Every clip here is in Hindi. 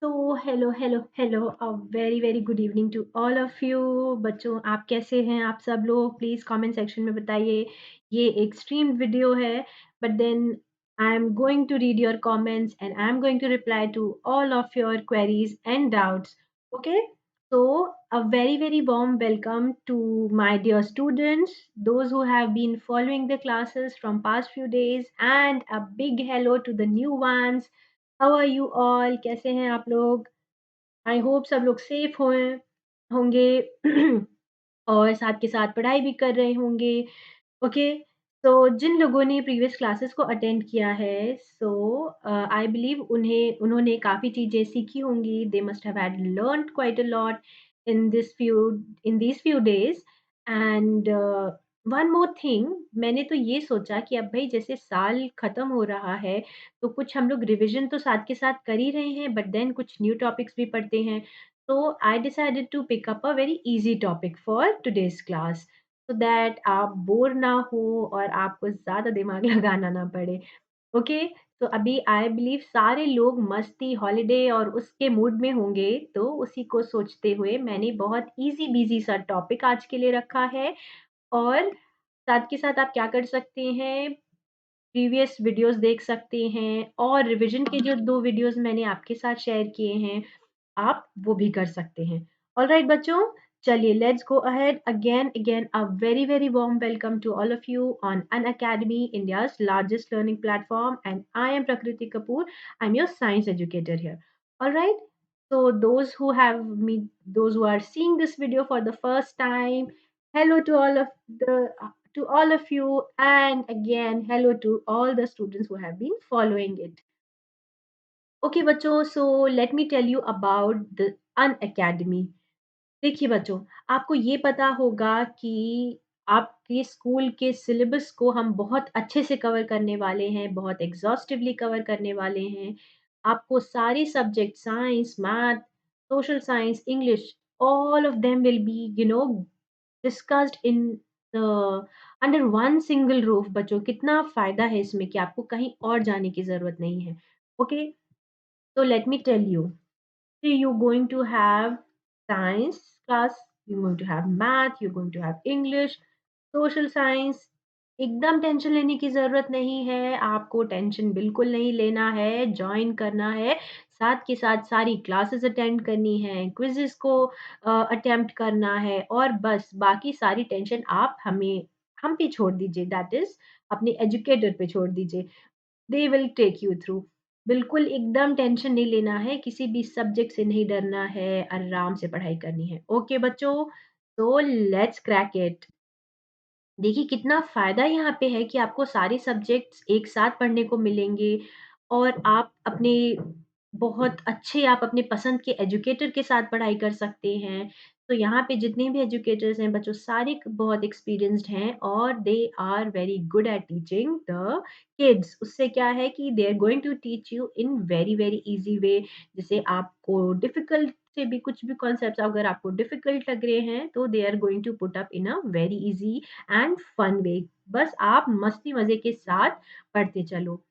Hello hello hello a very very good evening to all of you. बच्चों, आप कैसे हैं? आप सब लोग प्लीज़ कमेंट सेक्शन में बताइए। ये एक स्ट्रीम्ड वीडियो है, but then I am going to read your comments and I am going to reply to all of your queries and doubts. Okay, so a very very warm welcome to my dear students, those who have been following the classes from past few days, and a big hello to the new ones. How are you all? कैसे हैं आप लोग? आई होप सब लोग सेफ होंगे और साथ के साथ पढ़ाई भी कर रहे होंगे। ओके, तो जिन लोगों ने प्रीवियस क्लासेस को अटेंड किया है, सो आई बिलीव उन्होंने काफ़ी चीज़ें सीखी होंगी। They must have had learned quite a lot in these few days. And one more thing, मैंने तो ये सोचा कि अब भई जैसे साल खत्म हो रहा है, तो कुछ हम लोग रिविज़न तो साथ के साथ कर ही रहे हैं, बट देन कुछ न्यू टॉपिक्स भी पढ़ते हैं। तो I decided to pick up a very easy topic for today's class, so that आप बोर ना हो और आपको ज़्यादा दिमाग लगाना ना पड़े। ओके, तो अभी आई बिलीव सारे लोग मस्ती, हॉलिडे और उसके मूड में होंगे, तो उसी को सोचते हुए मैंने बहुत ईज़ी बीज़ी सा टॉपिक आज के लिए रखा है। और साथ के साथ आप क्या कर सकते हैं, प्रीवियस वीडियोज़ देख सकते हैं और रिविज़न के जो 2 वीडियोज़ मैंने आपके साथ शेयर किए हैं, आप वो भी कर सकते हैं। ऑलराइट बच्चों, चलिए let's go ahead. Again a very very warm welcome to all of you on Unacademy, India's largest learning platform, and I am Prakriti Kapoor. I am your science educator here. Alright, so those who are seeing this video for the first time, hello to all of the to all of you, and again hello to all the students who have been following it. Okay बच्चों, so let me tell you about the Unacademy. देखिए बच्चों, आपको ये पता होगा कि आपके स्कूल के सिलेबस को हम बहुत अच्छे से कवर करने वाले हैं, बहुत एग्ज़ॉस्टिवली कवर करने वाले हैं। आपको सारे subject science, math, social science, English, all of them will be discussed in the under one single roof. बच्चों, कितना फ़ायदा है इसमें कि आपको कहीं और जाने की ज़रूरत नहीं है। Okay, so let me tell you. See, you're going to have science class, you're going to have math, you're going to have English, social science। एकदम टेंशन लेने की ज़रूरत नहीं है, आपको टेंशन बिल्कुल नहीं लेना है, जॉइन करना है, साथ के साथ सारी क्लासेस अटेंड करनी है, क्विज़ेज़ को अटेम्प्ट करना है और बस बाकी सारी टेंशन आप हम पे छोड़ दीजिए, दैट इज़ अपने एजुकेटर पे छोड़ दीजिए। They will take you through. बिल्कुल एकदम टेंशन नहीं लेना है, किसी भी सब्जेक्ट से नहीं डरना है, आराम से पढ़ाई करनी है। ओके बच्चों, तो लेट्स क्रैक इट। देखिए कितना फ़ायदा यहाँ पे है कि आपको सारे सब्जेक्ट्स एक साथ पढ़ने को मिलेंगे और आप अपने पसंद के एजुकेटर के साथ पढ़ाई कर सकते हैं। तो यहाँ पे जितने भी एजुकेटर्स हैं बच्चों, सारे बहुत एक्सपीरियंस्ड हैं और they are very good at teaching the kids. उससे क्या है कि they are going to teach you in very very easy way. जैसे आपको डिफ़िकल्ट से भी कुछ भी कॉन्सेप्ट्स अगर आपको डिफ़िकल्ट लग रहे हैं, तो they are going to put up in a very easy and fun way. बस आप मस्ती मज़े के साथ पढ़ते चलो।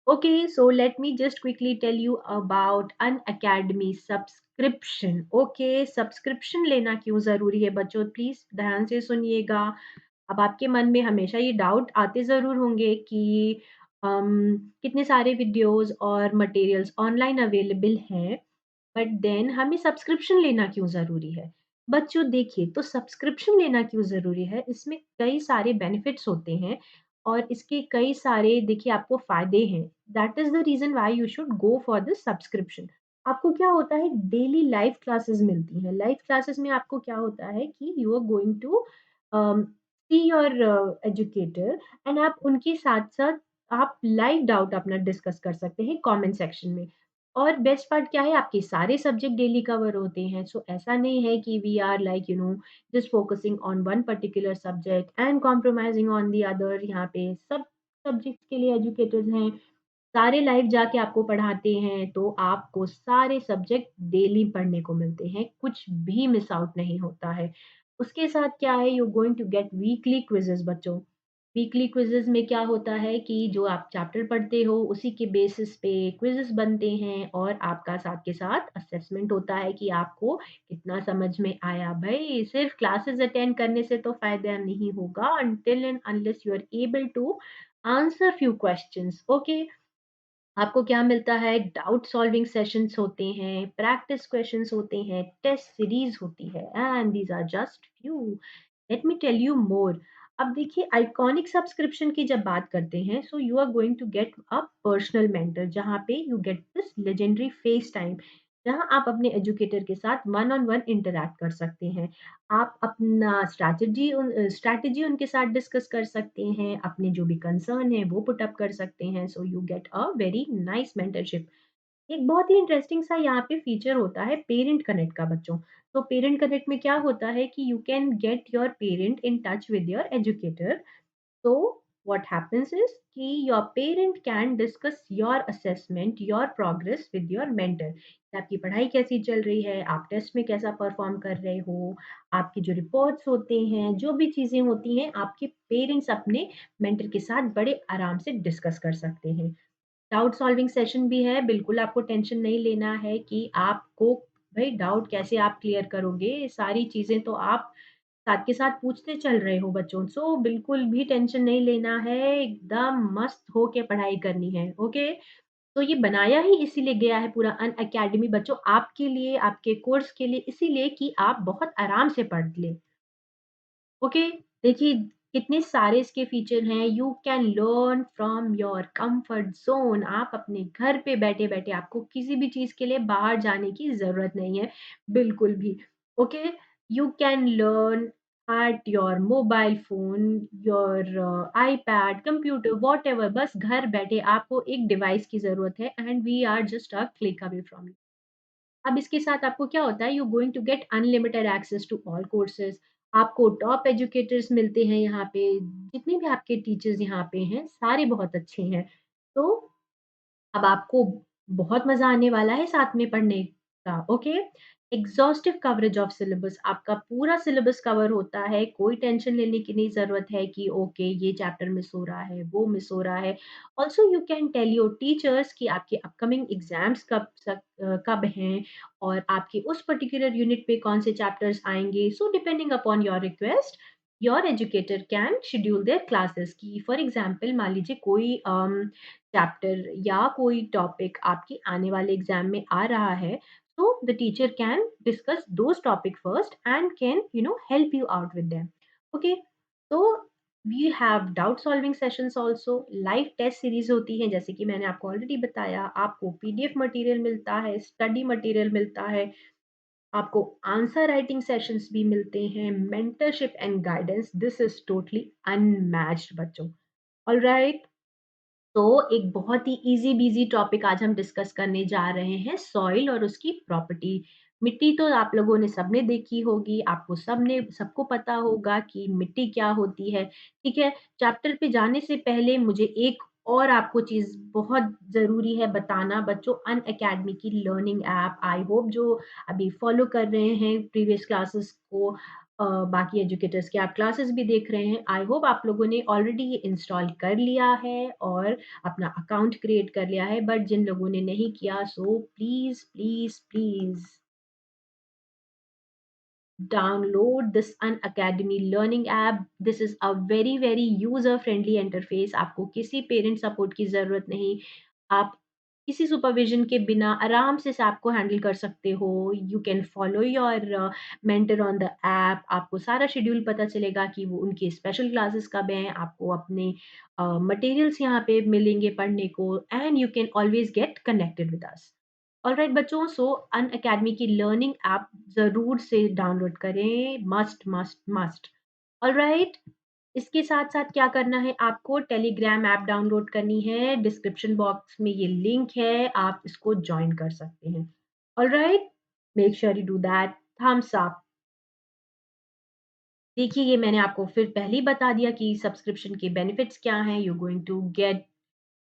Okay, so let me just quickly tell you about an academy subscription. Okay, subscription लेना क्यों ज़रूरी है बच्चों? प्लीज़ ध्यान से सुनिएगा। अब आपके मन में हमेशा ये डाउट आते ज़रूर होंगे कि कितने सारे वीडियोज़ और मटेरियल्स ऑनलाइन अवेलेबल हैं, बट देन हमें सब्सक्रिप्शन लेना क्यों ज़रूरी है? बच्चों देखिए, तो सब्सक्रिप्शन लेना क्यों ज़रूरी है? इसमें कई सारे बेनिफिट्स होते हैं और इसके कई सारे देखिए आपको फ़ायदे हैं। That is the reason why you should go for the subscription. आपको क्या होता है, डेली लाइव क्लासेस मिलती हैं। लाइव क्लासेस में आपको क्या होता है कि you are going to see your educator and आप उनके साथ-साथ आप लाइव डाउट अपना डिस्कस कर सकते हैं कमेंट सेक्शन में। और बेस्ट पार्ट क्या है, आपके सारे सब्जेक्ट डेली कवर होते हैं। सो ऐसा नहीं है कि we are like just focusing on one particular subject and compromising on the other. यहाँ पे सब सब्जेक्ट्स के लिए एजुकेटर्स हैं, सारे लाइव जाके आपको पढ़ाते हैं, तो आपको सारे सब्जेक्ट डेली पढ़ने को मिलते हैं, कुछ भी मिस आउट नहीं होता है। उसके साथ क्या है, you are going to get weekly quizzes बच्चों। वीकली क्विज़ेज़ में क्या होता है कि जो आप चैप्टर पढ़ते हो उसी के बेसिस पे क्विज़ेज़ बनते हैं और आपका साथ के साथ असेसमेंट होता है कि आपको कितना समझ में आया। भई सिर्फ़ क्लासेस अटेंड करने से तो फ़ायदा नहीं होगा until and unless you are able to answer few questions, okay? आपको क्या मिलता है? डाउट सॉल्विंग सेशंस होते हैं, प्रैक्टिस क्वेश्चंस होते हैं, टेस्ट सीरीज़ होती है and these are just few. Let me tell you more. अब देखिए आइकॉनिक सब्सक्रिप्शन की जब बात करते हैं, so you are going to get a personal mentor जहाँ पे you get this legendary face time, जहाँ आप अपने एजुकेटर के साथ वन ऑन वन इंटरैक्ट कर सकते हैं। आप अपना स्ट्रैटेजी उनके साथ डिस्कस कर सकते हैं, अपने जो भी कंसर्न है वो पुट अप कर सकते हैं, so you get a very nice mentorship. एक बहुत ही इंटरेस्टिंग सा यहाँ पे फीचर होता है पेरेंट कनेक्ट का बच्चों। तो पेरेंट कनेक्ट में क्या होता है कि you can get your parent in touch with your educator. So what happens is कि your parent can discuss your assessment, your progress with your mentor। कि आपकी पढ़ाई कैसी चल रही है, आप टेस्ट में कैसा परफॉर्म कर रहे हो, आपके जो रिपोर्ट्स होते हैं, जो भी चीज़ें होती हैं, आपके पेरेंट्स अपने मेंटर के साथ बड़े आराम से डिस्कस कर सकते हैं। डाउट सॉल्विंग सेशन भी है, बिल्कुल आपको टेंशन नहीं लेना है कि आपको भई डाउट कैसे आप क्लियर करोगे, सारी चीज़ें तो आप साथ के साथ पूछते चल रहे हो बच्चों, सो बिल्कुल भी टेंशन नहीं लेना है, एकदम मस्त होके पढ़ाई करनी है, ओके? तो ये बनाया ही इसीलिए गया है पूरा अनअकैडमी बच्चों आपके लिए, आपके कोर्स के लिए, इसीलिए कि आप बहुत आराम से पढ़ लें। ओके, देखिए कितने सारे इसके फीचर हैं। You can learn from your comfort zone. आप अपने घर पे बैठे-बैठे आपको किसी भी चीज़ के लिए बाहर जाने की ज़रूरत नहीं है, बिल्कुल भी। Okay, you can learn at your mobile phone, your iPad, computer, whatever बस घर बैठे आपको एक डिवाइस की ज़रूरत है and we are just a click away from you. अब इसके साथ आपको क्या होता है, you going to get unlimited access to all courses. आपको टॉप एजुकेटर्स मिलते हैं यहाँ पे, जितने भी आपके टीचर्स यहाँ पे हैं सारे बहुत अच्छे हैं। तो अब आपको बहुत मज़ा आने वाला है साथ में पढ़ने का, ओके? एग्ज़ॉस्टिव कवरेज ऑफ सिलेबस, आपका पूरा सिलेबस कवर होता है, कोई टेंशन लेने की नहीं ज़रूरत है कि ओके ये चैप्टर मिस हो रहा है, वो मिस हो रहा है। Also you can tell your teachers कि आपके अपकमिंग एग्ज़ाम्स कब हैं और आपके उस पर्टिकुलर यूनिट पे कौन से चैप्टर्स आएँगे। So depending upon your request, your educator can schedule there classes कि फॉर एग्ज़ाम्पल मान लीजिए कोई चैप्टर या कोई टॉपिक आपके आने वाले एग्जाम में आ रहा है, so the teacher can discuss those topic first and can help you out with them, okay? So we have doubt solving sessions also, live test series होती है जैसे कि मैंने आपको ऑलरेडी बताया, आपको पीडीएफ मटेरियल मिलता है, स्टडी मटेरियल मिलता है, आपको आंसर राइटिंग सेशंस भी मिलते हैं, mentorship and guidance, this is totally unmatched बच्चों। ऑल राइट, तो एक बहुत ही ईज़ी बीज़ी टॉपिक आज हम डिस्कस करने जा रहे हैं, सॉइल और उसकी प्रॉपर्टी। मिट्टी तो आप लोगों ने सबने देखी होगी, आपको सबको पता होगा कि मिट्टी क्या होती है, ठीक है? चैप्टर पे जाने से पहले मुझे एक और आपको चीज़ बहुत ज़रूरी है बताना बच्चों, अनअकैडमी की लर्निंग ऐप, आई होप जो अभी फॉलो कर रहे हैं प्रीवियस क्लासेस को, बाकी एजुकेटर्स की आप क्लासेस भी देख रहे हैं, आई होप आप लोगों ने ऑलरेडी ये इंस्टॉल कर लिया है और अपना अकाउंट क्रिएट कर लिया है, बट जिन लोगों ने नहीं किया, so please please please download this Unacademy learning app. This is a very very user friendly interface. आपको किसी पेरेंट सपोर्ट की ज़रूरत नहीं। आप किसी सुपरविज़न के बिना आराम से इसे आपको हैंडल कर सकते हो। You can follow your mentor on the app. आपको सारा शेड्यूल पता चलेगा कि वो उनके स्पेशल क्लासेस कब हैं। आपको अपने मटेरियल्स यहाँ पे मिलेंगे पढ़ने को and you can always get connected with us. Alright बच्चों, सो अनअकैडमी की लर्निंग ऐप ज़रूर से डाउनलोड करें, मस्ट मस्ट मस्ट। ऑलराइट, इसके साथ-साथ क्या करना है आपको, टेलीग्राम ऐप डाउनलोड करनी है, डिस्क्रिप्शन बॉक्स में ये लिंक है, आप इसको जॉइन कर सकते हैं। Alright, make sure you do that, thumbs up. देखिए ये मैंने आपको फिर पहले ही बता दिया कि सब्सक्रिप्शन के बेनिफिट्स क्या हैं, you going to get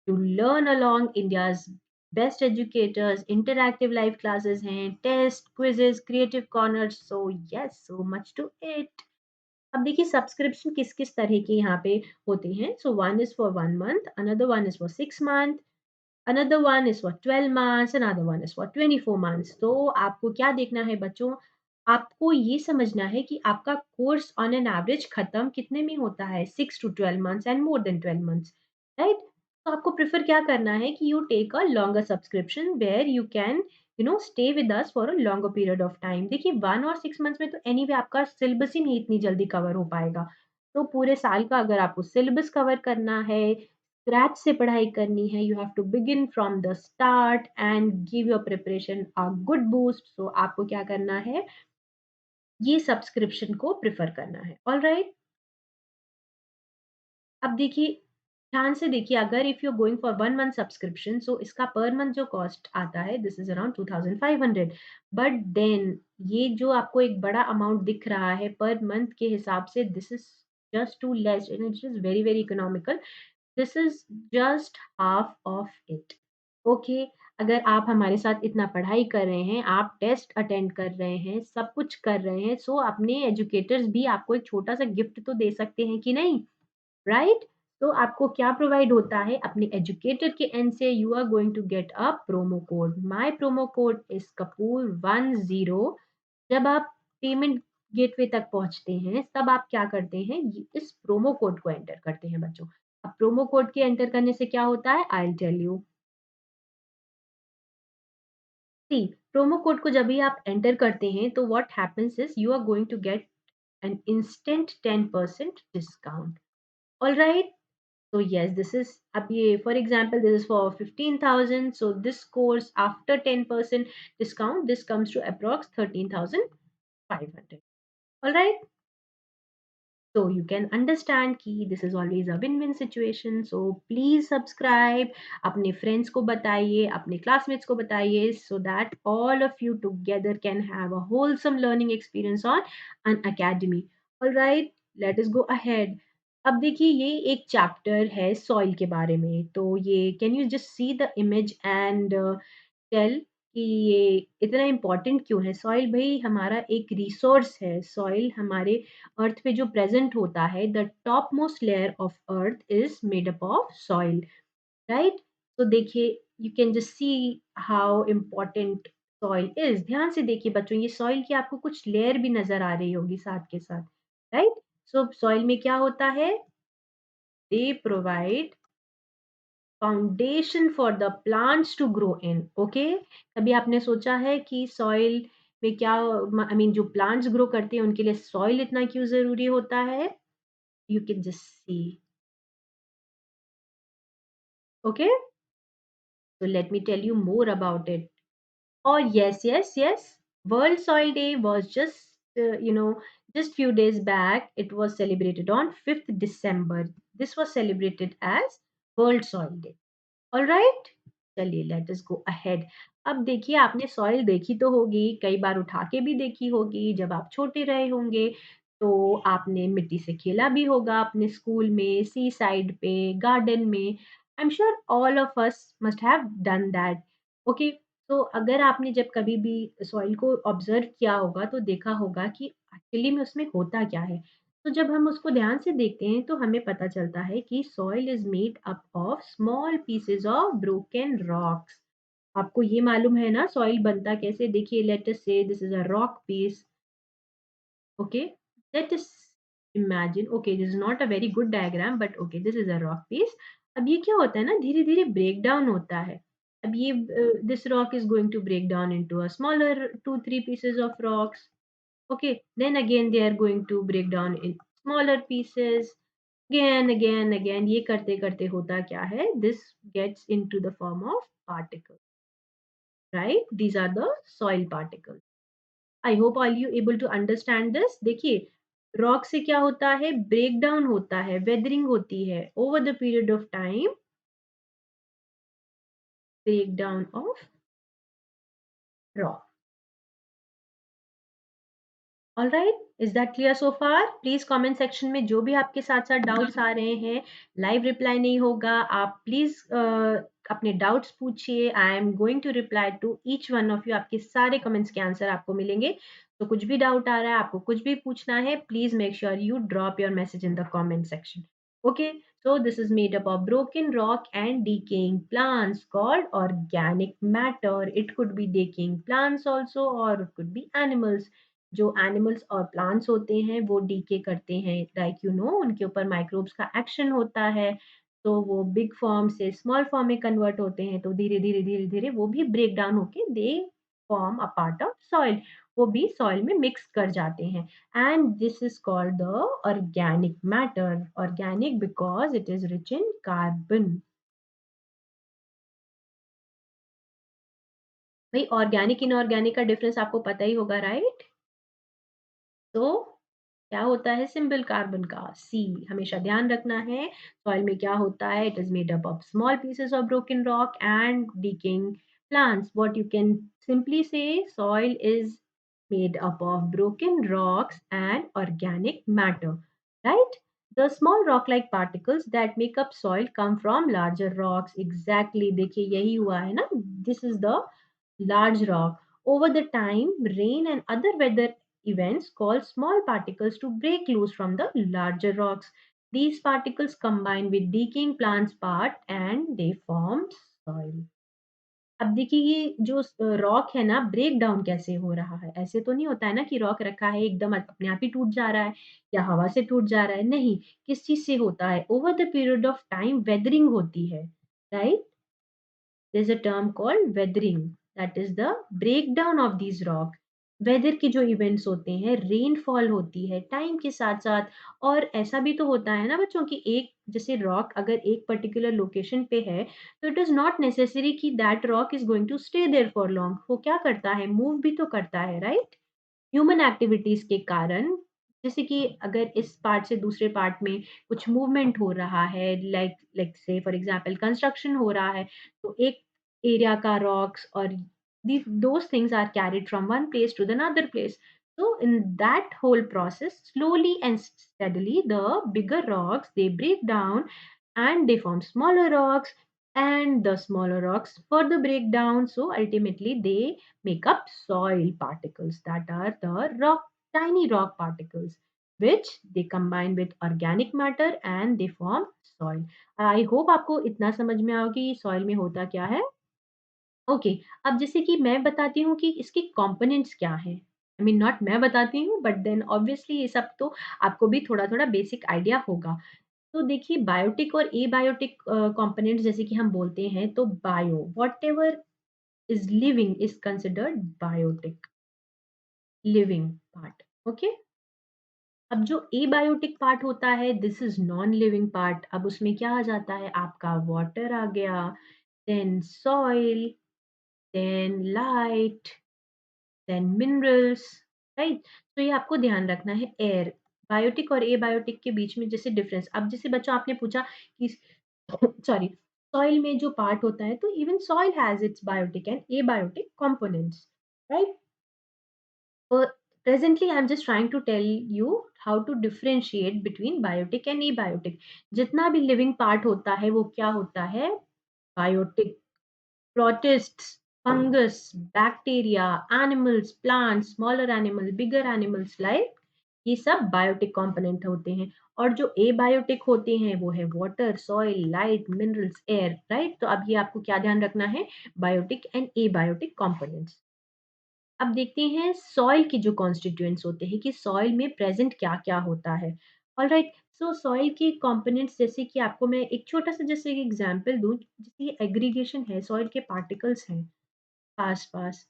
to learn along India's best educators, interactive live classes हैं, test, quizzes, creative corners, so yes, so much to it। अब देखिए सब्सक्रिप्शन किस-किस तरह के यहाँ पे होते हैं। So one is for 1 month, another one is for 6 month, another one is for 12 months, another one is for 24 months. तो आपको क्या देखना है बच्चों, आपको ये समझना है कि आपका कोर्स ऑन एन एवरेज खत्म कितने में होता है, 6 to 12 months and more than 12 months, right? तो आपको प्रेफ़र क्या करना है कि you take a longer subscription where you can stay with us for a longer period of time. देखिए 1 और 6 मंथ्स में तो एनीवे आपका सिलेबस ही नहीं इतनी जल्दी कवर हो पाएगा। तो पूरे साल का अगर आपको सिलेबस कवर करना है, स्क्रैच से पढ़ाई करनी है, you have to begin from the start and give your preparation a good boost. So आपको क्या करना है, ये सब्सक्रिप्शन को प्रेफ़र करना है, ऑलराइट? अब देखिए, ध्यान से देखिए, अगर if you are going for 1 month subscription, so इसका पर मंथ जो कॉस्ट आता है this is around 2500, but then ये जो आपको एक बड़ा अमाउंट दिख रहा है पर मंथ के हिसाब से, this is just too less and it is very, very economical. This is just half of it, okay? अगर आप हमारे साथ इतना पढ़ाई कर रहे हैं, आप टेस्ट अटेंड कर रहे हैं, सब कुछ कर रहे हैं, सो अपने एजुकेटर्स भी आपको एक छोटा-सा गिफ्ट तो दे सकते हैं कि नहीं? राइट? तो आपको क्या प्रोवाइड होता है, अपने एजुकेटर के एंड से you are going to get a promo code. My promo code is Kapoor 10। जब आप पेमेंट गेटवे तक पहुँचते हैं, तब आप क्या करते हैं, इस प्रोमो कोड को एंटर करते हैं बच्चों। अब प्रोमो कोड के एंटर करने से क्या होता है, I will tell you. See, promo code को जब भी आप एंटर करते हैं, तो what happens is you are going to get an instant 10% discount, alright? So yes, this is अब ये for example this is for 15,000. So this course after 10% discount, this comes to approx 13,500. All right. So you can understand कि this is always a win-win situation. So please subscribe, अपने friends को बताइए, अपने classmates को बताइए, so that all of you together can have a wholesome learning experience on an academy. All right, let us go ahead. अब देखिए ये एक चैप्टर है सॉइल के बारे में, तो ये can you just see the image and tell कि ये इतना इम्पोर्टेंट क्यों है? सॉइल भई हमारा एक रिसोर्स है। सॉइल हमारे अर्थ पे जो प्रेज़ेंट होता है, the top most layer of earth is made up of soil, right? तो देखिए, you can just see how important soil is. ध्यान से देखिए बच्चों, ये सॉइल की आपको कुछ लेयर भी नज़र आ रही होगी साथ के साथ, राइट? सो सॉइल में क्या होता है? They provide foundation for the plants to grow in, okay? कभी आपने सोचा है कि सॉइल में क्या आई मीन जो प्लांट्स ग्रो करते हैं उनके लिए सॉइल इतना क्यों ज़रूरी होता है? You can just see, okay? So let me tell you more about it. Oh, yes, yes, yes. World Soil Day was just few days back. It was celebrated on 5th December. This was celebrated as World Soil Day. Alright, चलिए लेट अस गो अहेड। अब देखिए, आपने सॉइल देखी तो होगी, कई बार उठा के भी देखी होगी, जब आप छोटे रहे होंगे तो आपने मिट्टी से खेला भी होगा अपने स्कूल में, सी साइड पे, गार्डन में। आई am sure all of us must have done that, okay? तो अगर आपने जब कभी भी सॉइल को ऑब्जर्व किया होगा तो देखा होगा कि एक्चुअली में उसमें होता क्या है। तो जब हम उसको ध्यान से देखते हैं तो हमें पता चलता है कि soil is made up of small pieces of broken rocks. आपको ये मालूम है ना सॉइल बनता कैसे? देखिए, let us say this is a rock piece, okay? Let us imagine, okay, this is not a very good diagram but okay, this is a rock piece. अब ये क्या होता है ना, धीरे धीरे ब्रेक डाउन होता है। अब ये this rock is going to break down into a smaller 2-3 pieces of rocks. Okay, then again they are going to break down in smaller pieces. Again, ये करते करते होता क्या है? This gets into the form of particles, right? These are the soil particles. I hope all you able to understand this. देखिए, रॉक से क्या होता है? ब्रेक डाउन होता है, वेदरिंग होती है over the period of time, break down of rock. Alright, is that clear so far? Please comment section में जो भी आपके साथ साथ डाउट्स आ रहे हैं, लाइव रिप्लाई नहीं होगा, आप प्लीज अपने डाउट्स पूछिए। I am going to reply to each one of you. आपके सारे कमेंट्स के आंसर आपको मिलेंगे। तो कुछ भी डाउट आ रहा है, आपको कुछ भी पूछना है, please make sure you drop your message in the comment section. Okay, so this is made up of broken rock and decaying plants called organic matter. It could be decaying plants also or it could be animals. जो एनिमल्स और प्लांट्स होते हैं वो डीके करते हैं, लाइक यू नो उनके ऊपर माइक्रोब्स का एक्शन होता है, तो वो बिग फॉर्म से स्मॉल फॉर्म में कन्वर्ट होते हैं, तो धीरे धीरे धीरे धीरे वो भी ब्रेक डाउन होके they form a part of soil, वो भी सॉइल में मिक्स कर जाते हैं। And this is called the organic matter. Organic because it is rich in carbon. भाई ऑर्गेनिक इनऑर्गेनिक का डिफरेंस आपको पता ही होगा, राइट? तो क्या होता है सिंपल कार्बन का? सी। हमेशा ध्यान रखना है सॉइल में क्या होता है। It is made up of small pieces of broken rock and decaying plants. What you can simply say, soil is made up of broken rocks and organic matter, right? The small rock like particles that make up soil come from larger rocks. Exactly, देखिए यही हुआ है ना, this is the large rock. Over the time, rain and other weather events cause small particles to break loose from the larger rocks. These particles combine with decaying plants part and they form soil. अब देखिए ये जो रॉक है ना, ब्रेक डाउन कैसे हो रहा है? ऐसे तो नहीं होता है ना कि रॉक रखा है एकदम अपने आप ही टूट जा रहा है या हवा से टूट जा रहा है, नहीं। किस चीज़ से होता है? Over the period of time weathering होती है, right? There's a term called weathering, that is the breakdown of these rock. Weather के जो इवेंट्स होते हैं, रेनफॉल होती है टाइम के साथ साथ। और ऐसा भी तो होता है ना बच्चों की, एक जैसे रॉक अगर एक पर्टिकुलर लोकेशन पे है, तो इट इज नॉट नेसेसरी कि that rock is going to stay there for long. वो क्या करता है? मूव भी तो करता है, राइट? ह्यूमन एक्टिविटीज के कारण, जैसे कि अगर इस पार्ट से दूसरे पार्ट में कुछ मूवमेंट हो रहा है, लाइक लाइक से फॉर एग्जांपल कंस्ट्रक्शन हो रहा है, तो एक एरिया का रॉक्स और those things are carried from one place to the another place. So in that whole process, slowly and steadily, the bigger rocks they break down and they form smaller rocks, and the smaller rocks further break down. So ultimately, they make up soil particles, that are the rock, tiny rock particles, which they combine with organic matter and they form soil. I hope आपको इतना समझ में आओ कि soil में होता क्या है। ओके, अब जैसे कि मैं बताती हूँ कि इसके कंपोनेंट्स क्या हैं। आई मीन नॉट मैं बताती हूँ, बट देन ऑब्वियसली ये सब तो आपको भी थोड़ा-थोड़ा बेसिक आइडिया होगा। तो देखिए बायोटिक और एबायोटिक कंपोनेंट्स जैसे कि हम बोलते हैं, तो bio whatever is living is considered biotic, living part. Okay, अब जो एबायोटिक पार्ट होता है, this is non living part. अब उसमें क्या आ जाता है? आपका वाटर आ गया, then soil, then light, then minerals, right? तो ये आपको ध्यान रखना है। एयर, बायोटिक और एबायोटिक के बीच में जैसे डिफरेंस, अब जैसे बच्चों आपने पूछा कि सॉरी, सॉइल में जो पार्ट होता है, तो even soil has its biotic and abiotic components, right? Presently I'm just trying to tell you how to differentiate between biotic and abiotic. जितना भी लिविंग पार्ट होता है वो क्या होता है? Biotic. protists, fungus, bacteria, animals, plants, smaller animals, bigger animals, like ये सब बायोटिक कंपोनेंट होते हैं। और जो एबायोटिक होते हैं वो है water, soil, light, minerals, air, right? तो अब ये आपको क्या ध्यान रखना है? Biotic and abiotic components. अब देखते हैं सॉइल के जो कॉन्स्टिट्यूएंट्स होते हैं कि सॉइल में प्रेजेंट क्या-क्या होता है। ऑलराइट, सो सॉइल के कंपोनेंट्स जैसे कि आपको मैं एक छोटा-सा जैसे एग्जांपल दूँ, जैसे ये एग्रीगेशन है, सॉइल के पार्टिकल्स हैं आस-पास।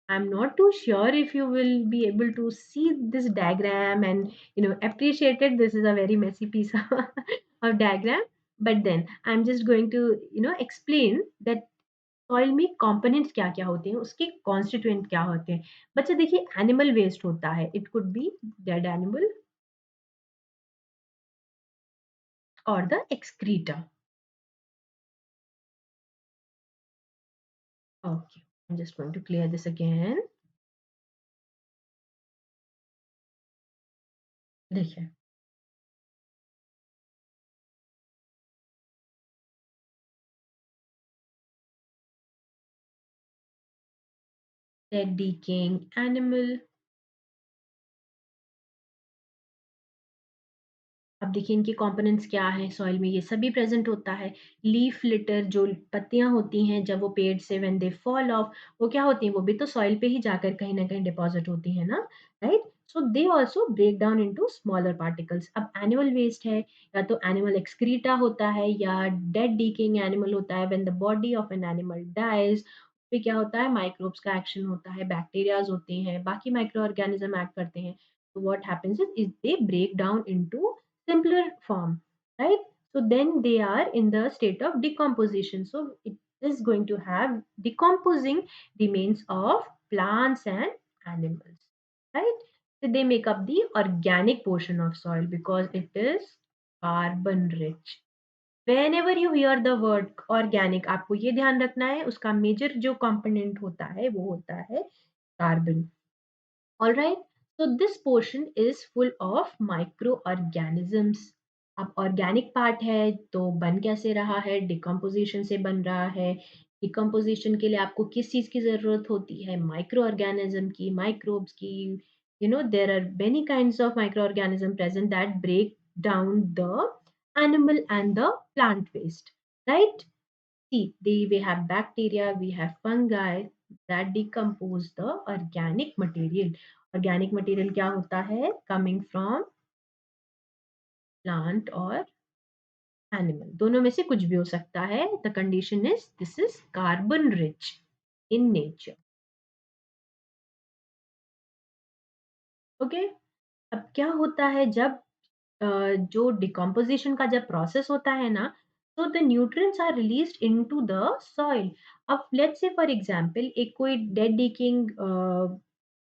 I'm not too sure if you will be able to see this diagram and appreciate it. This is a very messy piece of diagram. But then I'm just going to explain that soil में कंपोनेंट्स क्या-क्या होते हैं, उसके कॉन्स्टिट्यूएंट क्या होते हैं। बच्चा देखिए एनिमल वेस्ट होता है, it could be dead animal और the excreta. Okay, I am just going to clear this again. देखिए dead decaying animal। अब देखिए इनके कंपोनेंट्स क्या हैं सॉइल में, ये सभी प्रेजेंट होता है। लीफ लिटर, जो पत्तियां होती हैं जब वो पेड़ से व्हेन दे फॉल ऑफ, वो क्या होती हैं, वो भी तो सॉइल पे ही जाकर कहीं ना कहीं डिपॉजिट होती है ना, right. So they also break down into smaller particles. अब एनिमल वेस्ट है, या तो एनिमल एक्सक्रीटा होता है या डेड डीकिंग एनिमल होता है। When the body of an animal dies, फिर क्या होता है, माइक्रोब्स का एक्शन होता है, बैक्टीरियाज होते हैं, बाकी माइक्रो ऑर्गेनिज्म एक्ट करते हैं। तो what happens is they break down into simpler form, right? So then they are in the state of decomposition. So it is going to have decomposing remains of plants and animals, right? So they make up the organic portion of soil because it is carbon rich. Whenever you hear the word organic, आपको ये ध्यान रखना है उसका मेजर जो कंपोनेंट होता है वो होता है carbon. All right, so this portion is full of microorganisms। अब ऑर्गेनिक पार्ट है तो बन कैसे रहा है, डिकम्पोजिशन से बन रहा है। डिकम्पोजिशन के लिए आपको किस चीज की जरूरत होती है, माइक्रो ऑर्गेनिज्म की, माइक्रोब्स की। You know there are many kinds of micro organism present that break down the animal and the plant waste, right. See, we have bacteria, we have fungi that decompose the organic material. Organic material क्या होता है? Coming from plant और animal, दोनों में से कुछ भी हो सकता है। The condition is this is carbon rich in nature. Okay? अब क्या होता है जब जो डिकम्पोजिशन का जब प्रोसेस होता है ना, तो the nutrients are released into the soil. अब लेट्स से फॉर एग्जांपल एक कोई डेड डिकिंग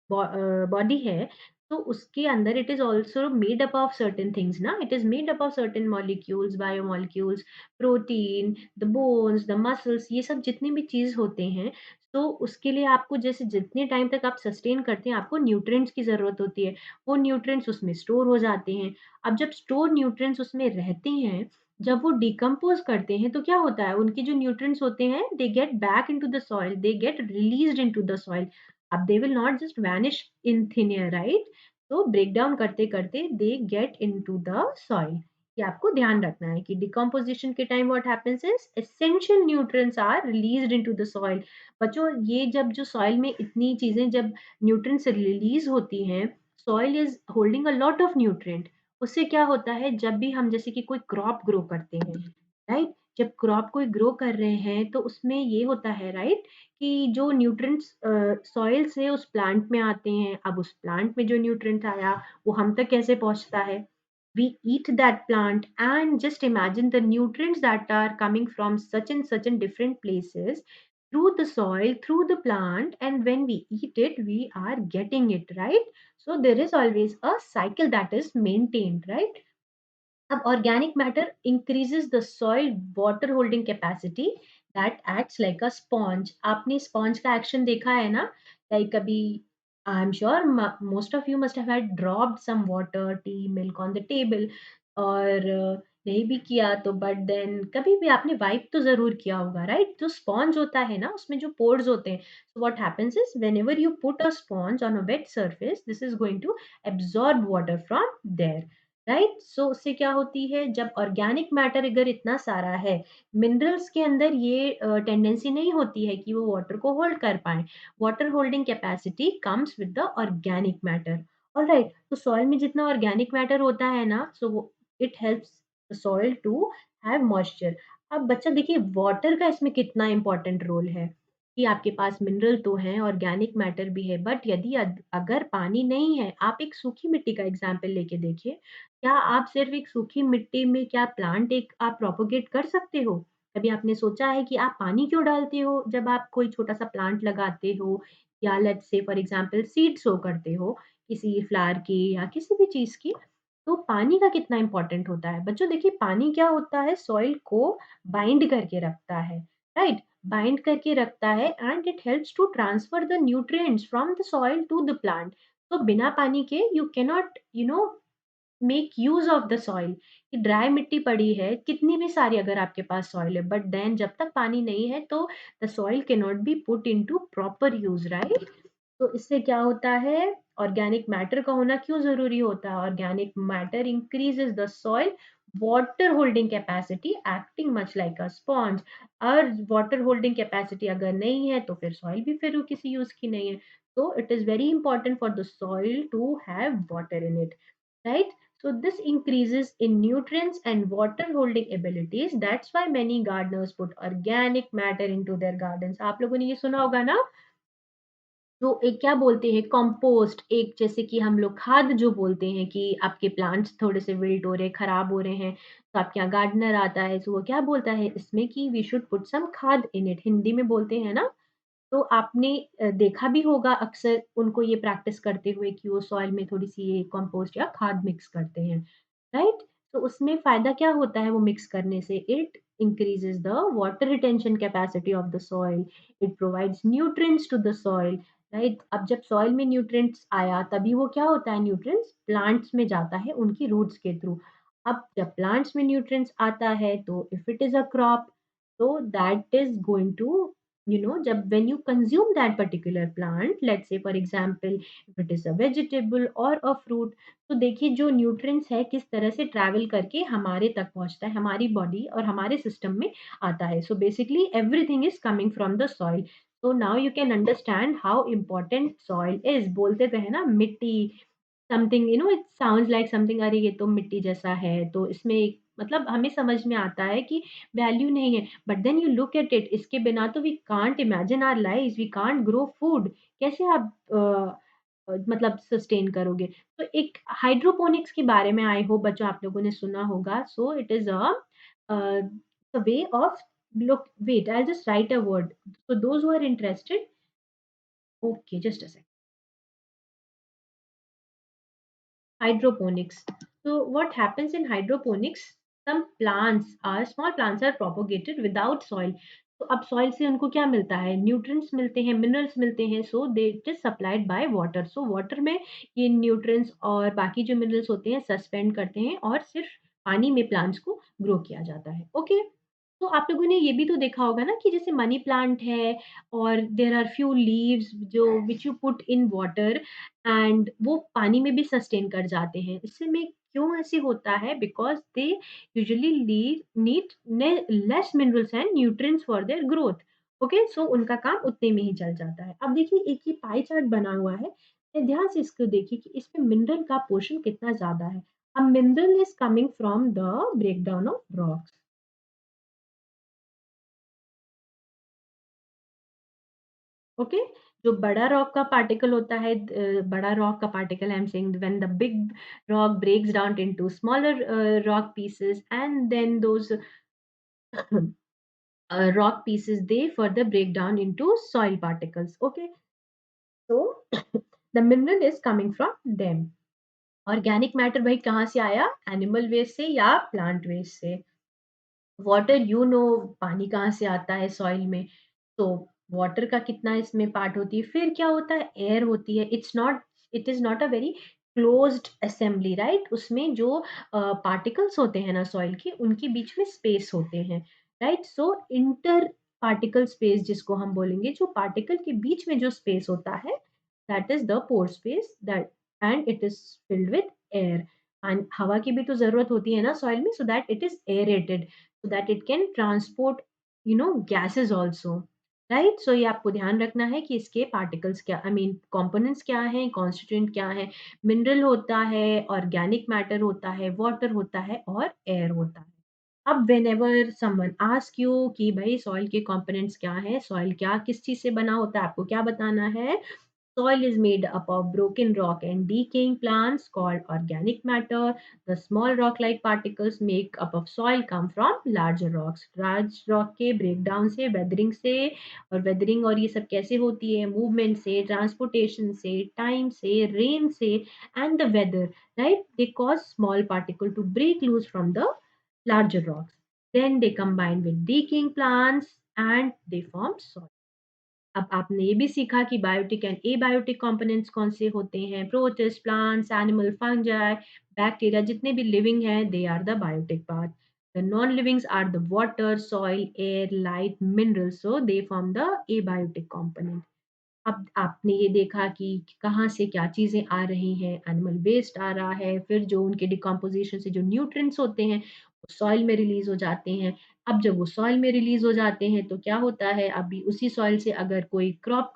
बॉडी है, तो उसके अंदर it is also made up of certain things ना, it is made up of certain molecules, biomolecules, protein, the bones, the muscles, ये सब जितने भी चीज होते हैं। तो उसके लिए आपको जैसे जितने टाइम तक आप सस्टेन करते हैं आपको न्यूट्रिएंट्स की जरूरत होती है। वो न्यूट्रिएंट्स उसमें स्टोर हो जाते हैं। अब जब स्टोर न्यूट्रिएंट्स उसमें रहते हैं, जब वो डिकम्पोज करते हैं तो क्या होता है, उनके जो न्यूट्रिएंट्स होते हैं they get back into the soil, they get released into the soil. अब they will not just vanish in thin air, right. तो ब्रेक डाउन करते करते they get into the soil. ये आपको ध्यान रखना है कि डिकम्पोजिशन के time what happens is essential nutrients are released into the soil. बच्चों ये जब जो सॉइल में इतनी चीजें जब न्यूट्रिएंट्स रिलीज होती हैं, soil is holding a lot of nutrient. उससे क्या होता है, जब भी हम जैसे कि कोई क्रॉप ग्रो करते हैं, राइट, जब क्रॉप कोई ग्रो कर रहे हैं तो उसमें ये होता है, राइट, कि जो न्यूट्रिएंट्स सॉइल से उस प्लांट में आते हैं। अब उस प्लांट में जो न्यूट्रिएंट आया वो हम तक कैसे पहुंचता है, we eat that plant, and just imagine the nutrients that are coming from such and different places through the soil, through the plant, and when we eat it we are getting it, right? So there is always a cycle that is maintained, right? अब organic matter increases the soil water holding capacity that acts like a sponge. आपने स्पॉन्ज का एक्शन देखा है ना, लाइक अभी I am sure most of you must have had dropped some water, tea, milk on the table, और नहीं भी किया तो बट देन कभी भी आपने वाइप तो जरूर किया होगा, राइट। जो स्पॉन्ज होता है ना उसमें जो पोर्स होते हैं, so what happens is whenever you put a sponge on a wet surface, this is going to absorb water from there, right. So उससे क्या होती है, जब ऑर्गेनिक मैटर अगर इतना सारा है, मिनरल्स के अंदर ये टेंडेंसी नहीं होती है कि वो वाटर को होल्ड कर पाए। Water holding capacity comes with the organic matter. Alright, तो सॉइल में जितना ऑर्गेनिक मैटर होता है ना, so it helps the soil to have moisture. अब बच्चा देखिए वाटर का इसमें कितना इंपॉर्टेंट रोल है, कि आपके पास मिनरल तो है, ऑर्गेनिक मैटर भी है, बट यदि अगर पानी नहीं है, आप एक सूखी मिट्टी का एग्जाम्पल लेके देखिए। क्या आप सिर्फ एक सूखी मिट्टी में क्या प्लांट एक आप प्रोपोगेट कर सकते हो? कभी आपने सोचा है कि आप पानी क्यों डालते हो जब आप कोई छोटा-सा प्लांट लगाते हो, या let's say for example seed सो करते हो किसी फ्लावर की या किसी भी चीज़ की, तो पानी का कितना इम्पोर्टेंट होता है। बच्चों देखिए पानी क्या होता है, सॉइल को बाइंड करके रखता है, राइट? बाइंड करके रखता है and it helps to transfer the nutrients from the soil to the plant. तो बिना पानी के you can not make use of the soil. कि ड्राई मिट्टी पड़ी है, कितनी भी सारी अगर आपके पास सॉइल है, बट देन जब तक पानी नहीं है तो the soil can not be put into proper use, right. तो इससे क्या होता है, ऑर्गेनिक मैटर का होना क्यों ज़रूरी होता है? Organic matter increases the soil water holding capacity acting much like a sponge. और वाटर होल्डिंग कैपेसिटी अगर नहीं है, तो फिर सॉइल भी फिर वो किसी यूज़ की नहीं है। तो it is very important for the soil to have water in it, right? So this increases in nutrients and water holding abilities. That's why many gardeners put organic matter into their gardens. आप लोगों ने ये सुना होगा ना, जो एक क्या बोलते हैं कंपोस्ट, एक जैसे कि हम लोग खाद जो बोलते हैं कि आपके प्लांट्स थोड़े से विल्ट हो रहे हैं, खराब हो रहे हैं, तो आपके यहाँ गार्डनर आता है, तो वो क्या बोलता है इसमें कि वी शुड पुट सम खाद इन इट, हिंदी में बोलते हैं ना। तो आपने देखा भी होगा अक्सर उनको ये प्रैक्टिस करते हुए कि वो सॉइल में थोड़ी-सी ये कंपोस्ट या खाद मिक्स करते हैं, राइट? तो उसमें फ़ायदा क्या होता है वो मिक्स करने से? It increases the water retention capacity of the soil, it provides nutrients to the soil, right? अब जब सॉइल में न्यूट्रिएंट्स आया, तभी वो क्या होता है, न्यूट्रिएंट्स प्लांट्स में जाता है उनकी रूट्स के थ्रू। अब जब प्लांट्स में न्यूट्रिएंट्स आता है, तो if it is a crop, so that is going to, जब when you consume that particular plant, let's say for example if it is a vegetable or a fruit, तो देखिए जो न्यूट्रिएंट्स है किस तरह से ट्रैवल करके हमारे तक पहुंचता है, हमारी बॉडी और हमारे सिस्टम में आता है। So basically everything is coming from the soil. So now you can understand how important soil is. बोलते तो है ना मिट्टी, something it sounds like something, अरे ये तो मिट्टी जैसा है, तो इसमें मतलब हमें समझ में आता है कि वैल्यू नहीं है, but then you look at it, इसके बिना तो we can't imagine our lives, we can't grow food. कैसे आप मतलब सस्टेन करोगे? तो एक हाइड्रोपोनिक्स के बारे में आई होप बच्चों आप लोगों ने सुना होगा। सो it is a way of, look, wait, I'll just write a word, so those who are interested, okay, just a second. Hydroponics. So what happens in hydroponics? Some plants are small plants are propagated without soil. तो अब सॉइल से उनको क्या मिलता है? न्यूट्रिएंट्स मिलते हैं, मिनरल्स मिलते हैं, so they it is supplied by water. So water में ये न्यूट्रिएंट्स और बाकी जो मिनरल्स होते हैं सस्पेंड करते हैं और सिर्फ पानी में प्लांट्स को ग्रो किया जाता है। ओके, तो आप लोगों ने ये भी तो देखा होगा ना कि जैसे मनी प्लांट है और देयर आर फ्यू लीव्स जो which you put in water and वो पानी में भी सस्टेन कर जाते हैं। इससे में क्यों ऐसे होता है? Because they usually need less minerals and nutrients for their growth. Okay, so उनका काम उतने में ही चल जाता है। अब देखिए एक ये पाई चार्ट बना हुआ है, ध्यान से इसको देखिए कि इसमें मिनरल का पोर्शन कितना ज़्यादा है। A mineral is coming from the breakdown of rocks. Okay, जो बड़ा रॉक का पार्टिकल होता है, बड़ा रॉक का particle I am saying when the big rock breaks down into smaller rock pieces and then those rock pieces they further break down into soil particles. Okay, so the mineral is coming from them. Organic matter भाई कहाँ से आया? एनिमल वेस्ट से या प्लांट वेस्ट से? वाटर, पानी कहाँ से आता है सॉइल में, तो वाटर का कितना इसमें पार्ट होती है। फिर क्या होता है? एयर होती है। It is not a very closed assembly, right? उसमें जो पार्टिकल्स होते हैं ना सॉइल के, उनके बीच में स्पेस होते हैं, राइट? सो इंटर पार्टिकल स्पेस जिसको हम बोलेंगे, जो पार्टिकल के बीच में जो स्पेस होता है, that is the pore space, that and it is filled with air. And हवा की भी तो जरूरत होती है ना सॉइल में, so that it is aerated, so that it can transport gases also, right? So ये आपको ध्यान रखना है कि इसके पार्टिकल्स क्या, आई मीन कंपोनेंट्स क्या हैं, कॉन्स्टिट्यूएंट क्या है। मिनरल होता है, ऑर्गेनिक मैटर होता है, वाटर होता है और एयर होता है। अब व्हेनेवर समवन आस्क यू कि भाई सॉइल के कंपोनेंट्स क्या हैं, सॉइल क्या किस चीज से बना होता है, आपको क्या बताना है? Soil is made up of broken rock and decaying plants called organic matter. The small rock-like particles make up of soil come from larger rocks. Large rock के breakdown से, weathering और ये सब कैसे होती है? Movement से, transportation से, time से, rain से, and the weather, right? They cause small particle to break loose from the larger rocks. Then they combine with decaying plants and they form soil. अब आपने ये भी सीखा कि बायोटिक एंड एबायोटिक कंपोनेंट्स कौन से होते हैं। Protist, plants, animal, fungi, bacteria जितने भी लिविंग हैं, they are the biotic part. The non livings are the water, soil, air, light, minerals, so they form the abiotic component. अब आपने ये देखा कि कहाँ से क्या चीज़ें आ रही हैं, एनिमल वेस्ट आ रहा है, फिर जो उनके डिकम्पोज़िशन से जो न्यूट्रिएंट्स होते हैं, वो सॉइल में रिलीज़ हो जाते हैं। अब जब वो सॉइल में रिलीज़ हो जाते हैं, तो क्या होता है, अभी उसी सॉइल से अगर कोई क्रॉप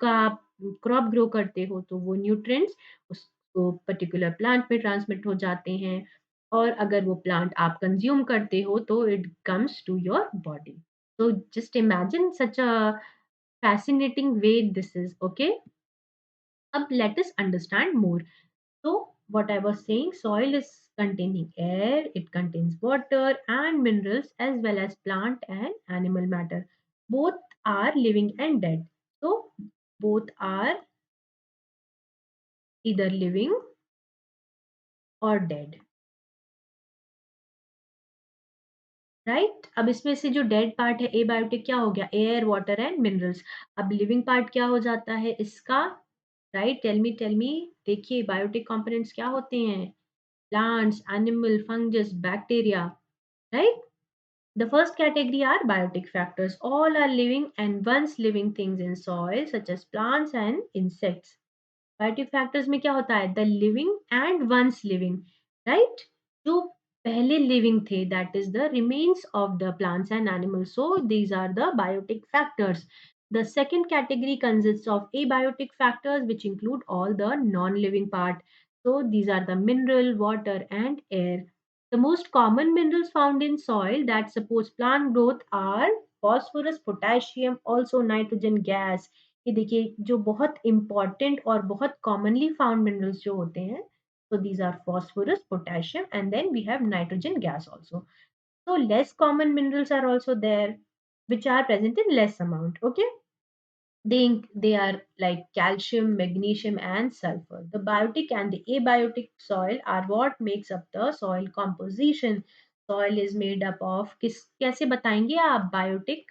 ग्रो करते हो, तो वो न्यूट्रिएंट्स उसको पर्टिकुलर प्लांट में ट्रांसमिट हो जाते हैं, और अगर वो प्लांट आप कंज़्यूम करते हो, तो it comes to your body. So just imagine such a fascinating way this is, okay? अब let us understand more. So what I was saying, soil is containing air, it contains water and minerals as well as plant and animal matter. Both are living and dead. So both are either living or dead. Right, अब इसमें से जो डेड पार्ट है एबायोटिक क्या हो गया, एयर वाटर एंड मिनरल्स। अब लिविंग पार्ट क्या हो जाता है इसका, राइट, टेल मी, देखिए बायोटिक कंपोनेंट्स क्या होते हैं, plants, animal, fungus, bacteria, right? The first category are biotic factors. All are living and once living things in soil, such as plants and insects. Biotic factors में क्या होता है, the living and once living, right? जो पहले living थे, that is the remains of the plants and animals. So these are the biotic factors. The second category consists of abiotic factors, which include all the non-living part. So these are the mineral, water, and air. The most common minerals found in soil that supports plant growth are phosphorus, potassium, also nitrogen gas. ये देखिए जो बहुत इम्पोर्टेंट और बहुत कॉमनली फाउंड मिनरल्स जो होते हैं, so these are phosphorus, potassium, and then we have nitrogen gas also. So less common minerals are also there, which are present in less amount. Okay, they are like calcium, magnesium, and sulfur. The biotic and the abiotic soil are what makes up the soil composition. Soil is made up of किस कैसे बताएंगे आप biotic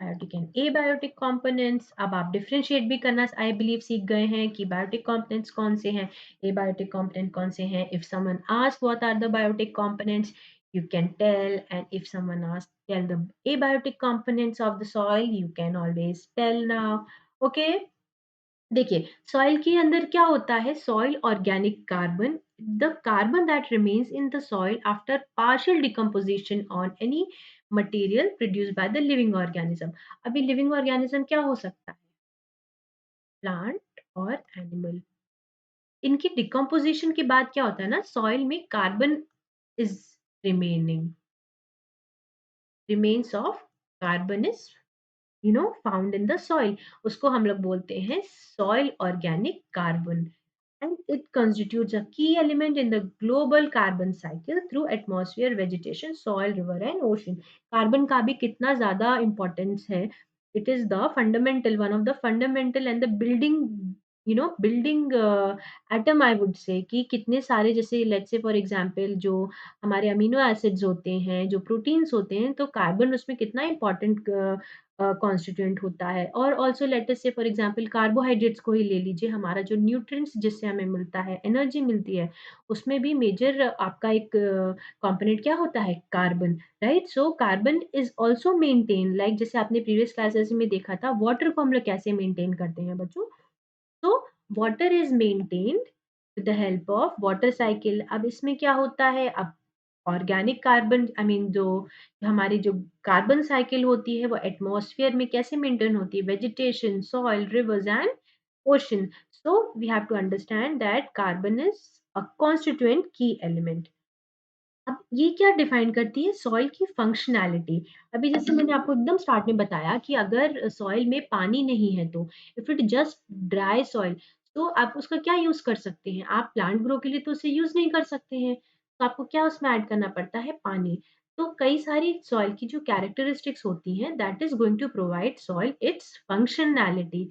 biotic and abiotic components. अब आप डिफरेंशिएट भी करना आई बिलीव सीख गए हैं कि बायोटिक कंपोनेंट्स कौन से हैं, एबायोटिक कंपोनेंट कौन से हैं। If someone ask what are the biotic components, you can tell, and if someone asks tell the abiotic components of the soil, you can always tell now. Okay, देखिए सॉइल के अंदर क्या होता है, soil organic carbon, the carbon that remains in the soil after partial decomposition on any material produced by the living organism. अभी लिविंग ऑर्गेनिज्म क्या हो सकता है, प्लांट और एनिमल। इनकी डिकम्पोजिशन के बाद क्या होता है ना, सॉइल में carbon is remaining, remains of carbon is found in the soil, उसको हम लोग बोलते हैं soil organic carbon, and it constitutes a key element in the global carbon cycle through atmosphere, vegetation, soil, river and ocean. Carbon का भी कितना ज़्यादा importance है, it is the fundamental, one of the fundamental and the building, building atom I would say, कि कितने सारे जैसे let's say for example जो हमारे अमीनो एसिड्स होते हैं, जो प्रोटीन्स होते हैं, तो कार्बन उसमें कितना इम्पोर्टेंट कॉन्स्टिट्यूएंट होता है। और also let us say for example carbohydrates को ही ले लीजिए, हमारा जो न्यूट्रिएंट्स जिससे हमें मिलता है, एनर्जी मिलती है, उसमें भी मेजर आपका एक कंपोनेंट क्या होता है, carbon, right? So carbon is also maintain, like जैसे आपने प्रीवियस क्लासेस में देखा था, वाटर को हम लोग कैसे मेंटेन करते हैं बच्चों, तो water is maintained with the help of water cycle. अब इसमें क्या होता है, अब ऑर्गेनिक कार्बन आई मीन जो हमारी जो कार्बन साइकिल होती है वो एटमॉस्फेयर में कैसे मेंटेन होती है, vegetation, soil, rivers and ocean. So we have to understand that carbon is a constituent key element. अब ये क्या डिफाइन करती है, सॉइल की फंक्शनैलिटी। अभी जैसे मैंने आपको एकदम स्टार्ट में बताया कि अगर सॉइल में पानी नहीं है, तो if it just dry soil, तो आप उसका क्या यूज कर सकते हैं, आप प्लांट ग्रो के लिए तो उसे यूज नहीं कर सकते हैं, तो आपको क्या उसमें ऐड करना पड़ता है, पानी। तो कई सारी सॉइल की जो कैरेक्टरिस्टिक्स होती हैं, that is going to provide soil its functionality.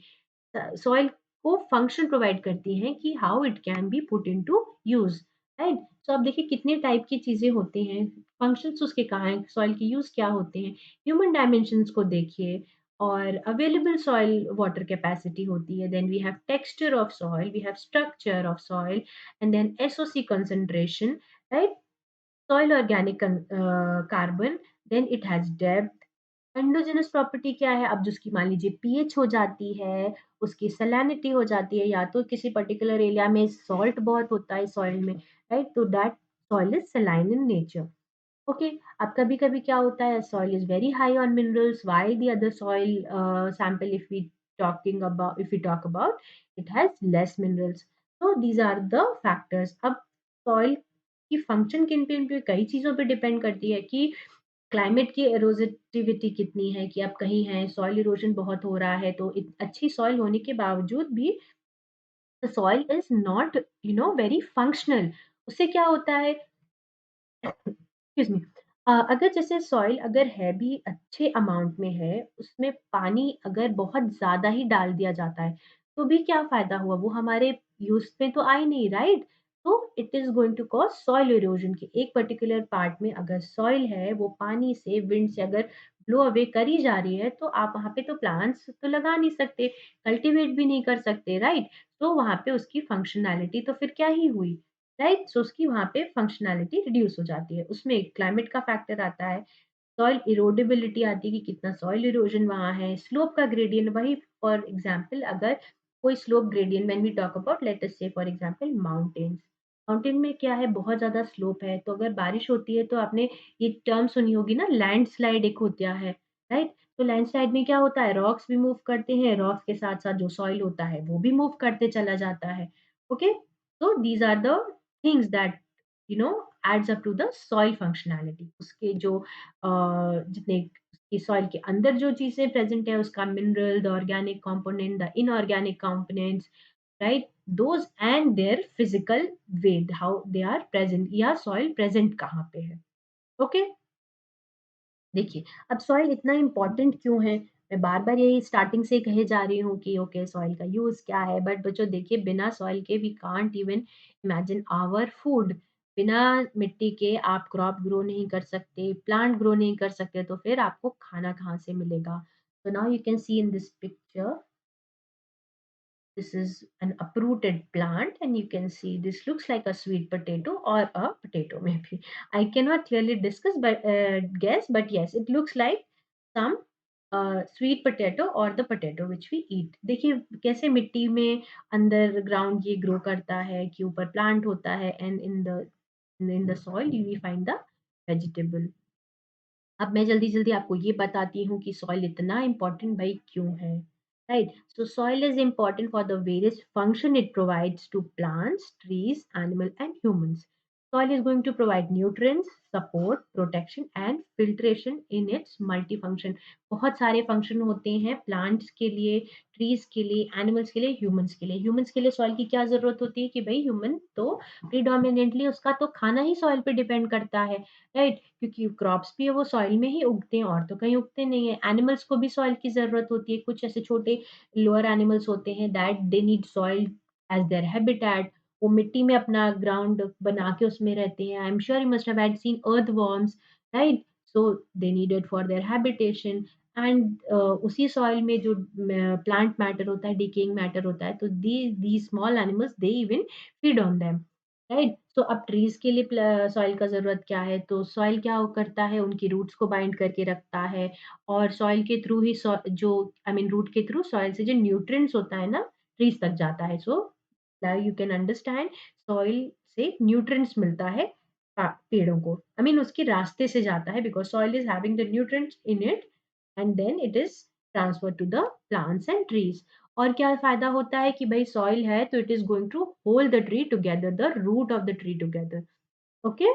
Soil को फंक्शन प्रोवाइड करती हैं कि how it can be put into use, right? So आप देखिए कितने टाइप की चीजें होती हैं, फंक्शंस उसके कहाँ हैं, सॉइल के यूज क्या होते हैं, ह्यूमन डायमेंशंस को देखिए, और अवेलेबल सॉइल वाटर कैपेसिटी होती है, then we have texture of soil, we have structure of soil, and then SOC concentration, right? Soil organic carbon, then it has depth, endogenous property क्या है? अब जिसकी मान लीजिए पीएच हो जाती है, उसकी सैलिनिटी हो जाती है, या तो किसी पर्टिकुलर एरिया में सॉल्ट बहुत होता है सॉइल में, राइट? तो that soil is saline in nature. Okay, अब कभी-कभी क्या होता है, soil is very high on minerals while the other soil sample if we talk about, it has less minerals. So these are the factors. अब सॉइल की फंक्शन किन पे कई चीज़ों पे डिपेंड करती है कि क्लाइमेट की एरोसिविटी कितनी है, कि आप कहीं हैं, सॉइल इरोजन बहुत हो रहा है, तो अच्छी सॉइल होने के बावजूद भी the soil is not very functional. उससे क्या होता है, एक्सक्यूज मी, अगर जैसे सॉइल अगर है भी अच्छे अमाउंट में है, उसमें पानी अगर बहुत ज्यादा ही डाल दिया जाता है, तो भी क्या फायदा हुआ, वो हमारे यूज में तो आई नहीं, राइट? तो it is going to cause soil erosion के एक पर्टिकुलर पार्ट में, अगर सॉइल है वो पानी से, विंड से अगर ब्लो अवे करी जा रही है, तो आप वहां पे तो प्लांट्स तो लगा नहीं सकते, कल्टीवेट भी नहीं कर सकते, राइट? तो वहां पे उसकी फंक्शनैलिटी तो फिर क्या ही हुई, राइट? सो उसकी वहाँ पे फंक्शनैलिटी रिड्यूस हो जाती है। उसमें क्लाइमेट का फैक्टर आता है, सॉइल इरोडेबिलिटी आती है कि कितना सॉइल इरोजन वहाँ है, स्लोप का ग्रेडियंट, वही फॉर एग्जांपल अगर कोई slope gradient, when we talk about, let us say for example mountains. Mountain में क्या है, बहुत ज़्यादा स्लोप है, तो अगर बारिश होती है तो आपने ये टर्म सुनी होगी ना, लैंडस्लाइड एक होता है, राइट? तो लैंडस्लाइड में क्या होता है, रॉक्स भी मूव करते हैं, रॉक्स के साथ-साथ जो सॉइल होता है वो भी मूव करते चला जाता है। Okay? So these are the things that adds up to the soil functionality। उसके जो जितने की सॉइल के अंदर जो चीजें प्रेजेंट है, उसका mineral, the organic component, the inorganic components, right? Those and their physical weight, how they are present, या सॉइल प्रेजेंट कहाँ पे है। ओके, देखिए, अब सॉइल इतना इम्पोर्टेंट क्यों है? मैं बार-बार यही स्टार्टिंग से कहे जा रही हूँ कि ओके, सॉइल का यूज़ क्या है? बट बच्चों देखिए, बिना सॉइल के we can't even imagine our food. बिना मिट्टी के आप क्रॉप ग्रो नहीं कर सकते, प्लांट ग्रो नहीं कर सकते, तो फिर आपको खाना कहाँ से मिलेगा? So now you can see in this picture, this is an uprooted plant, and you can see this looks like a sweet potato or a potato maybe. I cannot clearly discuss but guess, but yes, it looks like some sweet potato or the potato which we eat। देखिए कैसे मिट्टी में अंडर ग्राउंड ये ग्रो करता है, कि ऊपर प्लांट होता है, and in the soil we find the vegetable. अब मैं जल्दी-जल्दी आपको ये बताती हूँ कि सॉइल इतना इम्पोर्टेंट भाई क्यों है, right? So soil is important for the various function it provides to plants, trees, animal and humans. Soil is going to provide nutrients, support, protection and filtration in its multifunction। बहुत सारे फंक्शन होते हैं प्लांट्स के लिए, ट्रीज के लिए, एनिमल्स के लिए, ह्यूमंस के लिए। ह्यूमंस के लिए सॉइल की क्या जरूरत होती है, कि भाई ह्यूमन तो प्रीडोमिनेटली उसका तो खाना ही सॉइल पे डिपेंड करता है, राइट? क्योंकि क्रॉप्स भी है वो सॉइल में ही उगते हैं, और तो कहीं उगते नहीं है। एनिमल्स को भी सॉइल की ज़रूरत होती है। कुछ ऐसे छोटे लोअर एनिमल्स होते हैं that they need soil as their habitat. वो मिट्टी में अपना ग्राउंड बना के उसमें रहते हैं। आई am sure you must have had seen earthworms, right? So they need it for their habitation, and उसी सॉइल में जो प्लांट मैटर होता है, डिकेइंग मैटर होता है, तो these small animals they even feed on them, right? तो अब ट्रीज के लिए सॉइल का ज़रूरत क्या है, तो सॉइल क्या वो करता है, उनकी रूट्स को बाइंड करके रखता है, और सॉइल के थ्रू ही जो आई मीन रूट के थ्रू सॉइल से जो न्यूट्रिएंट्स होता है ना, ट्रीज तक जाता है। So you can understand, soil से न्यूट्रिएंट्स मिलता है पेड़ों को, आई मीन उसके रास्ते से जाता है, because soil is having the nutrients in it, and then it is transfer to the plants and trees. और क्या फ़ायदा होता है, कि भई सॉइल है तो it is going to hold the tree together, the root of the tree together. Okay?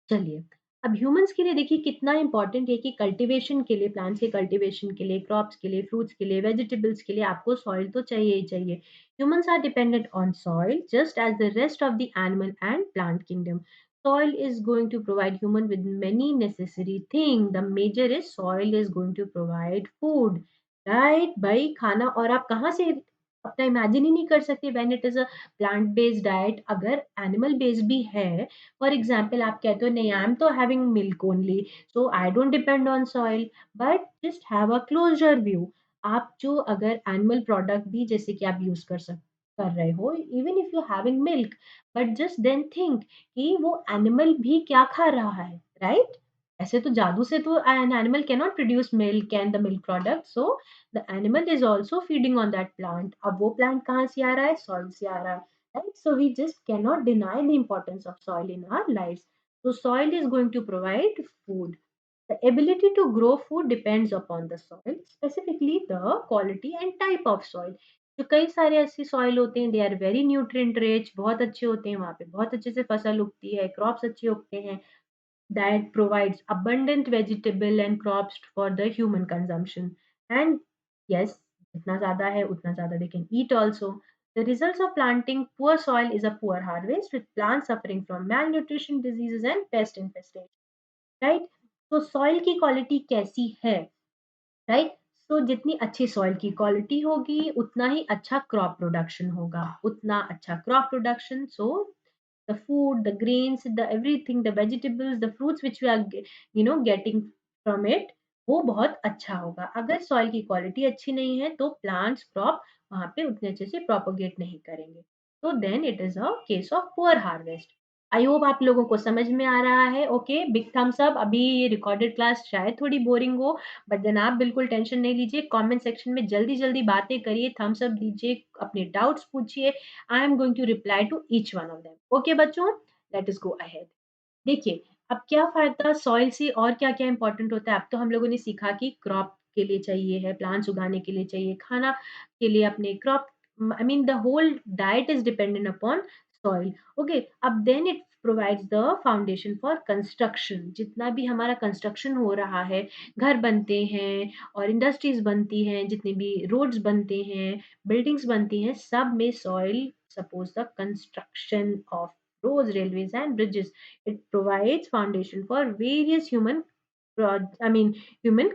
चलिए, अब ह्यूमन्स के लिए देखिए कितना इम्पोर्टेंट है, कि कल्टीवेशन के लिए, प्लांट्स के कल्टीवेशन के लिए, क्रॉप्स के लिए, फ्रूट्स के लिए, वेजिटेबल्स के लिए आपको सॉइल तो चाहिए ही चाहिए। Humans are dependent on soil just as the rest of the animal and plant kingdom. Soil is going to provide human with many necessary things. The major is soil is going to provide food, right? भाई खाना, और आप कहाँ से अपना इमेजिन ही नहीं कर सकते when it is a plant based diet. अगर एनिमल बेस्ड भी है, फॉर एग्जाम्पल आप कहते हो नहीं, आई एम तो having milk only, so I don't depend on soil, but just have a closer view. आप जो अगर एनिमल प्रोडक्ट भी जैसे कि आप यूज कर रहे हो, even if you having milk, but just then think कि वो एनिमल भी क्या खा रहा है, राइट? ऐसे तो जादू से तो an animal can not produce milk and the milk product, so the animal is also feeding on that plant. अब वो प्लांट कहाँ से आ रहा है? सॉइल से आ रहा है, right? So we just can not deny the importance of soil in our life. So soil is going to provide food. The ability to grow food depends upon the soil, specifically the quality and type of soil. तो कई सारे ऐसे सॉइल होते हैं, they are very nutrient rich, बहुत अच्छे होते हैं, वहाँ पे बहुत अच्छे से फसल उगती है, क्रॉप्स अच्छे उगते हैं, that provides abundant vegetable and crops for the human consumption. And yes, जितना ज़्यादा है उतना ज़्यादा they can eat also. The results of planting poor soil is a poor harvest with plants suffering from malnutrition, diseases and pest infestation. Right? तो सॉइल की क्वालिटी कैसी है, राइट? सो जितनी अच्छी सॉइल की क्वालिटी होगी उतना ही अच्छा क्रॉप प्रोडक्शन होगा, उतना अच्छा crop production, so the food, the grains, the everything, the vegetables, the fruits which we are getting from it, वो बहुत अच्छा होगा। अगर सॉइल की क्वालिटी अच्छी नहीं है तो प्लांट्स क्रॉप वहाँ पे उतने अच्छे से प्रोपोगेट नहीं करेंगे, तो then it is a case of poor harvest. I hope आप लोगों को समझ में आ रहा है। Okay, big thumbs up. अभी ये रिकॉर्डेड क्लास शायद थोड़ी बोरिंग हो, बट देन आप बिल्कुल टेंशन नहीं लीजिए, कमेंट सेक्शन में जल्दी जल्दी बातें करिए, थम्स अप दीजिए, अपने डाउट्स पूछिए। I am going to reply to each one of them. Okay बच्चों, लेट अस गो अहेड। देखिए, अब क्या फ़ायदा सॉइल से और क्या-क्या इम्पोर्टेंट होता है? अब तो हम लोगों ने सीखा कि क्रॉप के लिए चाहिए है, प्लांट्स उगाने के लिए चाहिए, खाना के लिए अपने crop I mean the whole diet is dependent upon soil. Okay, अब then it provides the foundation for construction. जितना भी हमारा कंस्ट्रक्शन हो रहा है, घर बनते हैं और इंडस्ट्रीज़ बनती हैं, जितने भी रोड्स बनते हैं, बिल्डिंग्स बनती हैं, सब में soil supports the construction of roads, railways, and bridges. It provides foundation for various human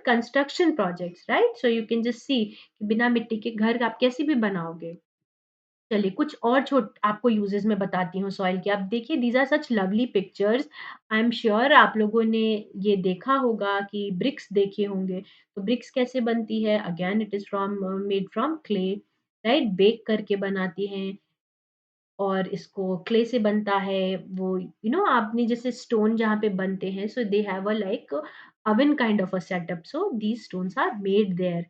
construction projects, right? So you can just see कि बिना मिट्टी के घर आप कैसे भी बनाओगे। चलिए कुछ और छोट आपको यूजेस मैं बताती हूँ सॉइल के। अब देखिए, these are such lovely pictures. I am sure आप लोगों ने ये देखा होगा कि ब्रिक्स देखे होंगे। तो ब्रिक्स कैसे बनती है? Again it is from made from clay, right? Bake करके बनाती हैं। और इसको क्ले से बनता है, वो आपने जैसे स्टोन जहाँ पे बनते हैं, so they have a like oven kind of a setup, so these stones are made there,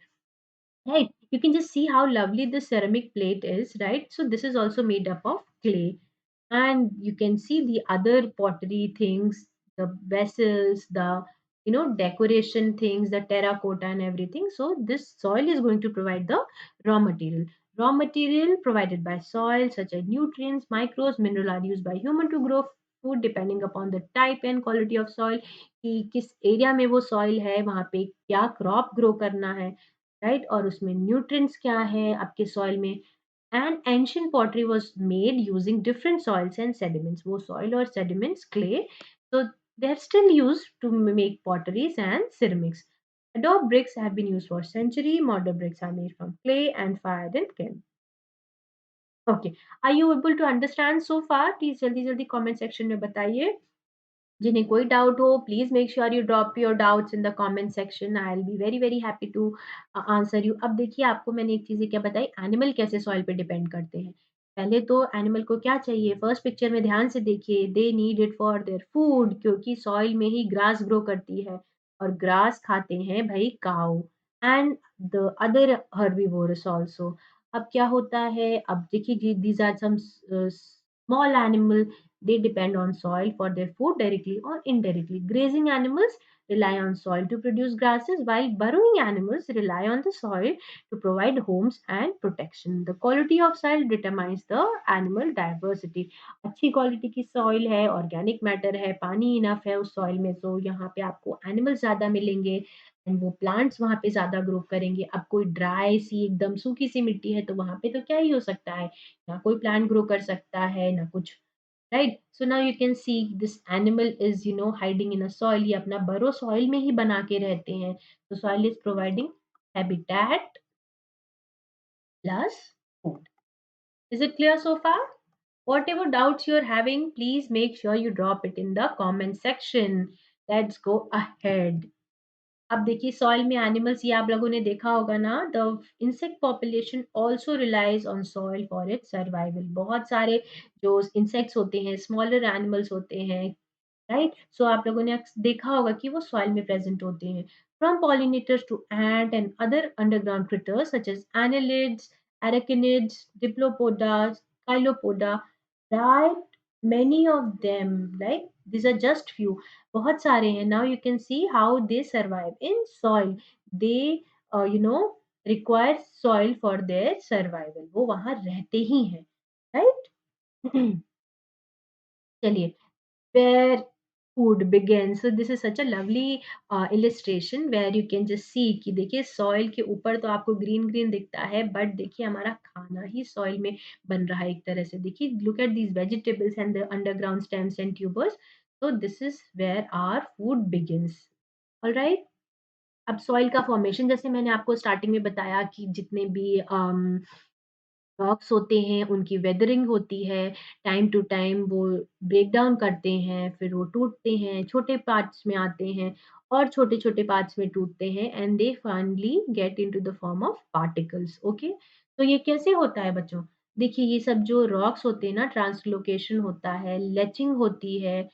right? You can just see how lovely this ceramic plate is, right? So this is also made up of clay, and you can see the other pottery things, the vessels, the decoration things, the terracotta and everything. So this soil is going to provide the raw material. Raw material provided by soil such as nutrients, microbes, mineral are used by human to grow food depending upon the type and quality of soil, कि किस एरिया में वो सॉइल है, वहाँ पे क्या क्रॉप ग्रो करना है, राइट? और उसमें न्यूट्रिएंट्स क्या है आपके सॉइल में। And ancient pottery was made using different soils and sediments. वो सॉइल और sediments clay, so they are still used to make potteries and ceramics. Adobe bricks have been used for century. Modern bricks are made from clay and fired in kiln. Okay, are you able to understand so far? Please जल्दी जल्दी comment section में बताइए। जिन्हें कोई डाउट हो, please make sure you drop your doubts in the comment section. I will be very very happy to answer you. अब देखिए, आपको मैंने एक चीज़ें क्या बताई, एनिमल कैसे सॉइल पे डिपेंड करते हैं। पहले तो एनिमल को क्या चाहिए, फर्स्ट पिक्चर में ध्यान से देखिए, they need it for their food, क्योंकि सॉइल में ही ग्रास ग्रो करती है और ग्रास खाते हैं भई cow and the other herbivores also. अब क्या होता है, अब देखिए जी, these are some small animal, they depend on soil for their food directly or indirectly. Grazing animals rely on soil to produce grasses, while burrowing animals rely on the soil to provide homes and protection. The quality of soil determines the animal diversity. अच्छी क्वालिटी की सॉइल है, ऑर्गेनिक मैटर है, पानी इनफ है उस सॉइल में, तो यहाँ पे आपको एनिमल्स ज़्यादा मिलेंगे एंड वो प्लांट्स वहाँ पे ज़्यादा ग्रो करेंगे। अब कोई ड्राई सी एकदम सूखी सी मिट्टी है, तो वहाँ पे तो क्या ही हो सकता है, ना कोई प्लांट ग्रो कर सकता है ना कुछ, right? So now you can see this animal is hiding in a soil, ये अपना बरो सॉइल में ही बना के रहते हैं। तो soil is providing habitat plus food. Is it clear so far? Whatever doubts you're having, please make sure you drop it in the comment section. Let's go ahead. अब देखिए, सॉइल में एनिमल्स, ये आप लोगों ने देखा होगा ना, the insect population also relies on soil for its survival. बहुत सारे जो इंसेक्ट्स होते हैं, स्मॉलर एनिमल्स होते हैं, राइट? सो आप लोगों ने देखा होगा कि वो सॉइल में प्रेजेंट होते हैं। From pollinators to ant and other underground critters such as annelids, arachnids, diplopods, chilopoda, right? Many of them, like these are just few. बहुत सारे हैं. Now you can see how they survive in soil. They, you know, require soil for their survival. वो वहाँ रहते ही हैं, right? चलिए, where food begins. So this is such a lovely illustration where you can just see कि देखिए सॉइल के ऊपर तो आपको ग्रीन ग्रीन दिखता है बट देखिए हमारा खाना ही सॉइल में बन रहा है एक तरह से देखिए look at these vegetables and the underground stems and tubers so this is where our food begins. All right. अब सॉइल का फॉर्मेशन जैसे मैंने आपको स्टार्टिंग में बताया कि जितने भी रॉक्स होते हैं, उनकी वेदरिंग होती है, टाइम टू टाइम वो ब्रेक डाउन करते हैं, फिर वो टूटते हैं, छोटे पार्ट्स में आते हैं और छोटे-छोटे पार्ट्स में टूटते हैं and they finally get into the form of particles, okay? तो ये कैसे होता है बच्चों? देखिए ये सब जो रॉक्स होते हैं ना ट्रांसलोकेशन होता है, लेचिंग होती है,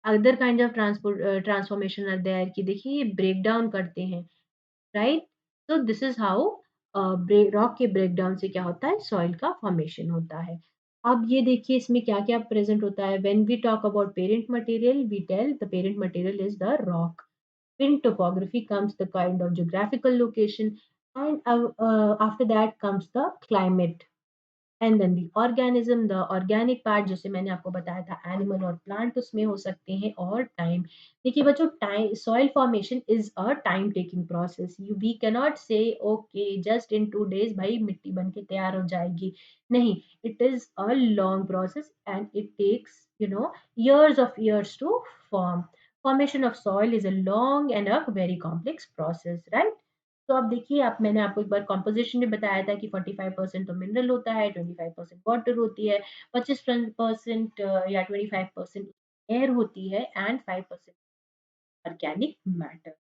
other kind of transformation are there कि देखिए ये ब्रेक डाउन करते हैं। राइट? तो दिस इज़ हाउ रॉक के ब्रेकडाउन से क्या होता है सॉइल का फॉर्मेशन होता है। अब ये देखिए इसमें क्या-क्या प्रेज़ेंट होता है when we talk about parent material we tell the parent material is the rock. In topography comes the kind of geographical location and after that comes the climate. And then the organism the organic part जैसे मैंने आपको बताया था एनिमल और प्लांट उसमें हो सकते हैं और टाइम देखिए बच्चों time soil formation is a time taking process you we can not say okay just in 2 days भाई मिट्टी बन के तैयार हो जाएगी नहीं it is a long process and it takes you know years to form formation of soil is a long and a very complex process right तो अब देखिए आप मैंने आपको एक बार कंपोजिशन में बताया था कि 45% तो मिनरल होता है 25% वाटर होती है 25% या 25% एयर होती है and 5% organic matter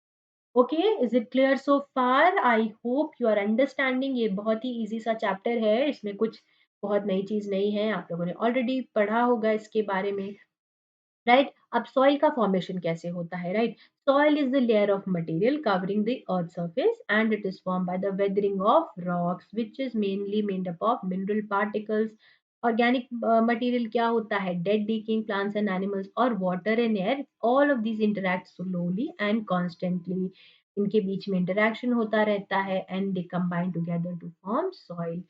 okay is it clear so far I hope you are understanding ये बहुत ही इजी सा चैप्टर है इसमें कुछ बहुत नई चीज नहीं है आप लोगों ने ऑलरेडी पढ़ा होगा इसके बारे में राइट अब सॉइल का फॉर्मेशन कैसे होता है right soil is the layer of material covering the earth surface and it is formed by the weathering of rocks which is mainly made up of mineral particles organic material क्या होता है dead decaying plants and animals और water and air all of these interact slowly and constantly इनके बीच में interaction होता रहता है and they combine together to form soil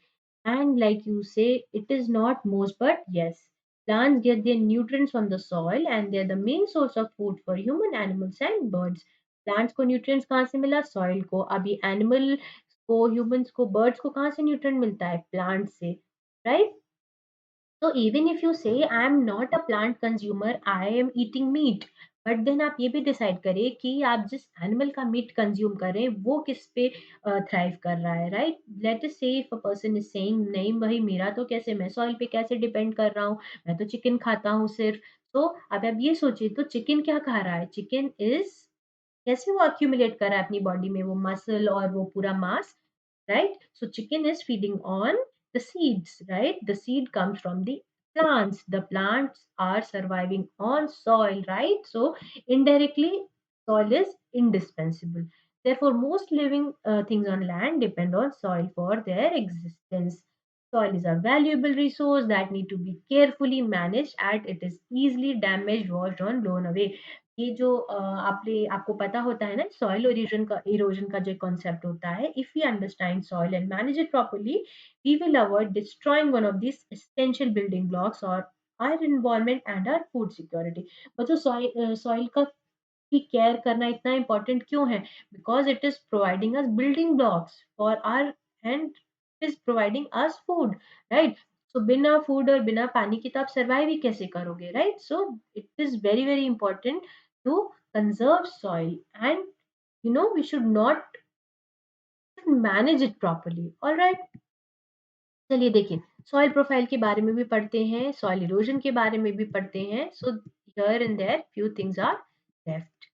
and like you say, it is not most, but yes. Plants get their nutrients from the soil and they are the main source of food for human animals and birds. Plants को nutrients कहाँ से मिला? Soil को. अभी animal को, humans को, birds को कहाँ से nutrient मिलता है? Plants से. Right? So even if you say I am not a plant consumer, I am eating meat. But then आप ये भी डिसाइड करें कि आप जिस एनिमल का मीट कंज्यूम कर रहे हैं वो किस पे थ्राइव कर रहा है राइट लेट अस से if a person is saying नहीं भाई मेरा तो कैसे मैं सॉइल पे कैसे डिपेंड कर रहा हूँ मैं तो चिकन खाता हूँ सिर्फ तो अब आप ये सोचिए तो चिकन क्या खा रहा है चिकन इज कैसे वो अक्यूमुलेट कर रहा है अपनी बॉडी में वो मसल और वो पूरा मास right? So chicken is feeding on the seeds, right? The seed comes from the plants. The plants are surviving on soil, right? So indirectly, soil is indispensable. Therefore, most living things on land depend on soil for their existence. Soil is a valuable resource that need to be carefully managed and it is easily damaged, washed on, blown away. ये जो आपने आपको पता होता है ना सॉइल इरोजन का जो कॉन्सेप्ट होता है if we understand soil and manage it properly we will avoid destroying one of this essential building blocks और our environment and our food security बच्चों सॉइल का की केयर करना इतना इम्पोर्टेंट क्यों है because it is providing us building blocks for our and is providing us food right so बिना फूड और बिना पानी के तो आप सर्वाइव ही कैसे करोगे right so it is very very important to conserve soil and you know we should not manage it properly all right चलिए देखिए सॉइल प्रोफाइल के बारे में भी पढ़ते हैं सॉइल इरोजन के बारे में भी पढ़ते हैं so here and there few things are left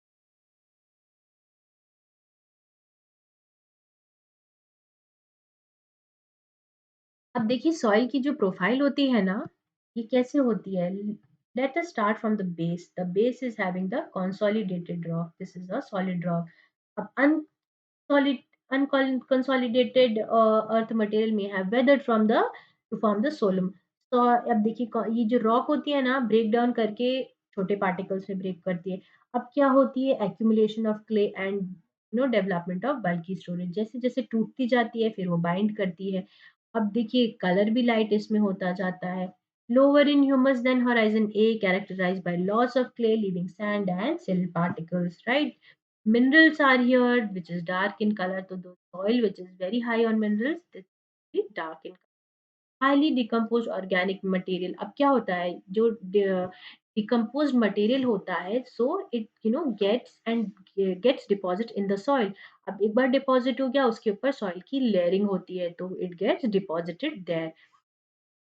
अब देखिए सॉइल की जो प्रोफाइल होती है ना ये कैसे होती है Let us start from the base. The base is having the consolidated rock. This is a solid rock. अब solid unconsolidated earth material may have weathered from the to form the soil. तो अब देखिए ये जो रॉक होती है ना, ब्रेक डाउन करके छोटे पार्टिकल्स में ब्रेक करती है। अब क्या होती है, accumulation of clay and development of bulky storage. जैसे जैसे टूटती जाती है फिर वो बाइंड करती है। अब देखिए कलर भी लाइट इसमें होता जाता है। Lower in humus than horizon A characterized by loss of clay leaving sand and silt particles, right? Minerals are here, which is dark in color. So the soil which is very high on minerals, this is dark in color. Highly decomposed organic material. अब क्या होता है, जो decomposed material होता है, so it gets deposit in the soil. अब एक बार deposit हो गया, उसके ऊपर soil की layering होती है, तो it gets deposited there,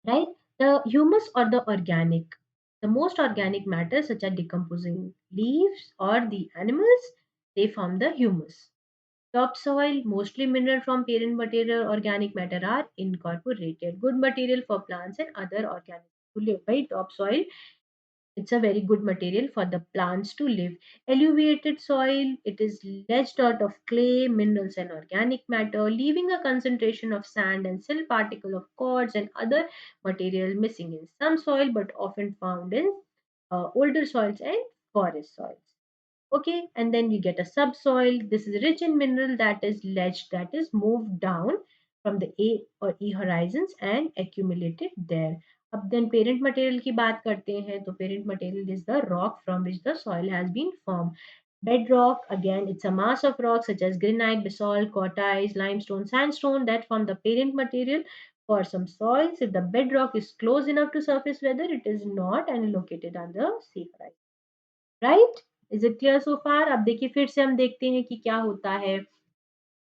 right? The humus or the organic, the most organic matter such as decomposing leaves or the animals, they form the humus. Topsoil, mostly mineral from parent material, organic matter are incorporated. Good material for plants and other organic to live. By topsoil, it's a very good material for the plants to live. Elevated soil, it is ledged out of clay, minerals, and organic matter, leaving a concentration of sand and silt particle of quartz and other material missing in some soil, but often found in older soils and forest soils. Okay, and then you get a subsoil. This is rich in mineral that is ledged, that is moved down from the A or E horizons and accumulated there. अब then parent material की बात करते हैं, तो parent material is the rock from which the soil has been formed. Bedrock, again, it's a mass of rocks such as granite, basalt, quartz, limestone, sandstone that form the parent material for some soils. If the bedrock is close enough to surface weather, it is not and located on the sea horizon. Right? Is it clear so far? अब देखिए फिर से हम देखते हैं कि क्या होता है।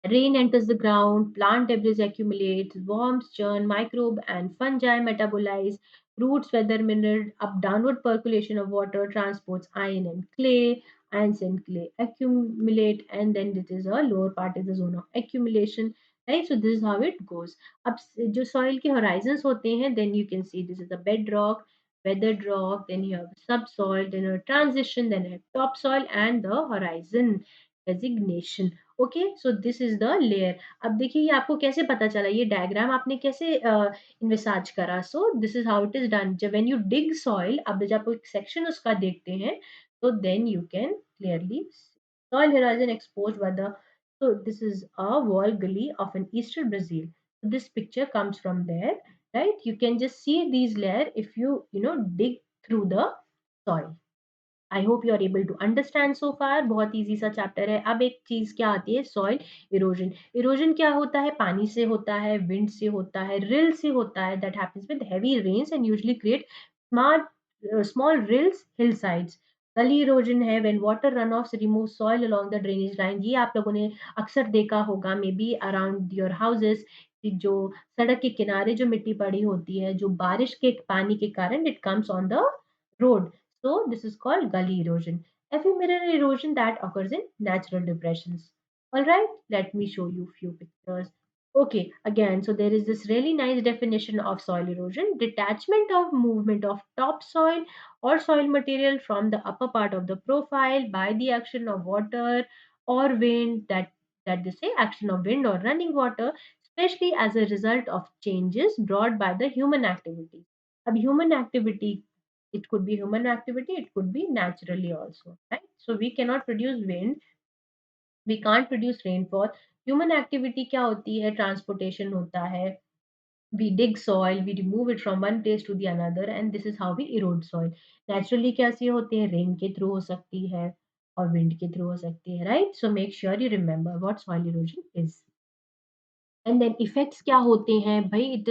Rain enters the ground, plant debris accumulates, worms churn, microbe and fungi metabolize, roots weather mineral, up downward percolation of water transports iron and clay, ions and clay accumulate, and then this is a lower part is the zone of accumulation. Right, so this is how it goes. अब जो soil के horizons होते हैं, then you can see this is the bedrock, weathered rock, then you have subsoil, then a transition, then you have topsoil and the horizon designation. Okay, so this is the layer. अब देखिए ये आपको कैसे पता चला, ये डायग्राम आपने कैसे इन्विसाज करा। So this is how it is done. जब व्हेन यू डिग सॉइल, अब जब आप एक सेक्शन उसका देखते हैं, तो then you can clearly soil horizon exposed by the, so this is a wall gully of an eastern Brazil. So this picture comes from there, right? You can just see these layer if you dig through the soil. I hope you are able to understand so far. बहुत ईजी सा चैप्टर है। अब एक चीज क्या आती है, सॉइल इरोजन। इरोजन क्या होता है, पानी से होता है, विंड से होता है, रिल से होता है, that happens with heavy rains and usually create small small rills, hill sides. Gully erosion है when water run off remove soil along the drainage line. ये आप लोगों ने अक्सर देखा होगा, maybe around your houses, जो सड़क के किनारे जो मिट्टी पड़ी होती है, जो बारिश के पानी के कारण it comes on the road. So this is called gully erosion. Ephemeral erosion that occurs in natural depressions. Alright, let me show you few pictures. Okay, again, so there is this really nice definition of soil erosion. Detachment of movement of topsoil or soil material from the upper part of the profile by the action of water or wind, that they say action of wind or running water, especially as a result of changes brought by the human activity. अब human activity, it could be human activity, it could be naturally also, right? So we cannot produce wind, we can't produce rainfall. Human activity क्या होती है, transportation होता है, we dig soil, we remove it from one place to the another, and this is how we erode soil. Naturally कैसे होते हैं, rain के through हो सकती है और wind के through हो सकती है, right? So make sure you remember what soil erosion is. And then effects क्या होते हैं भाई,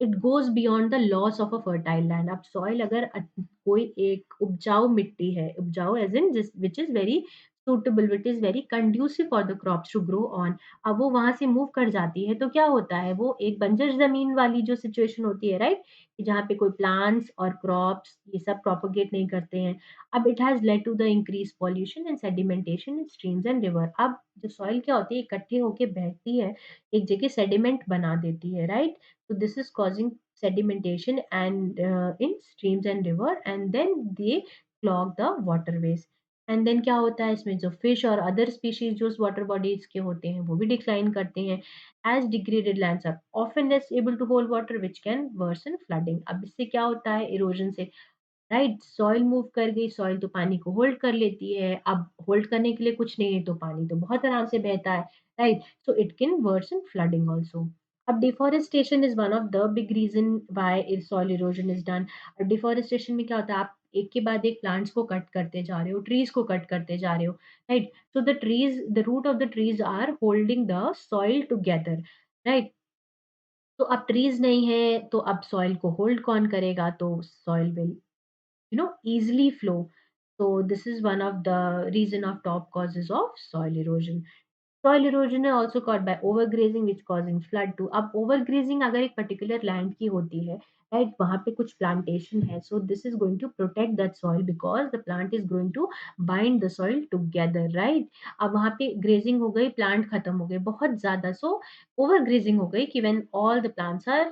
it goes beyond the loss of a fertile land. अब सॉइल अगर कोई एक उपजाऊ मिट्टी है, उपजाऊ एज़ इन जिस which is very suitable, which is very conducive for the crops to grow on, अब वो वहाँ से मूव कर जाती है, तो क्या होता है, वो एक बंजर ज़मीन वाली जो सिचुएशन होती है, राइट? कि जहाँ पे कोई प्लांट्स और क्रॉप्स ये सब प्रोपेगेट नहीं करते हैं। अब it has led to the increase pollution and sedimentation in streams and river. अब जो सॉइल क्या होती है, इकट्ठी होके बहती है, एक जगह सेडिमेंट बना देती है, right? So this is causing sedimentation and in streams and river, and then they clog the waterways. And then क्या होता है इसमें, जो फिश और अदर स्पीशीज जो वाटर बॉडीज के होते हैं वो भी डिक्लाइन करते हैं, as degraded lands are often less able to hold water which can worsen flooding. अब इससे क्या होता है इरोजन से, राइट, सॉइल मूव कर गई, सॉइल तो पानी को होल्ड कर लेती है, अब होल्ड करने के लिए कुछ नहीं है तो पानी तो बहुत आराम से बहता है, right, so it can worsen flooding also. अब deforestation is one of the big reason why soil erosion is done. Deforestation में क्या होता है, आप एक के बाद एक प्लांट्स को कट करते जा रहे हो, ट्रीज को कट करते जा रहे हो, right, so the root of the trees are holding the soil together, right. तो अब ट्रीज नहीं है तो अब सॉइल को होल्ड कौन करेगा, तो soil will easily flow. So this is one of the reason of top causes of soil erosion. Soil erosion is also caused by overgrazing which causing flood too. अब overgrazing अगर एक particular land की होती है, right, वहाँ पे कुछ plantation है, so this is going to protect that soil because the plant is going to bind the soil together, right. अब वहाँ पे grazing हो गई, plant खत्म हो गए बहुत ज़्यादा, so overgrazing हो गई कि when all the plants are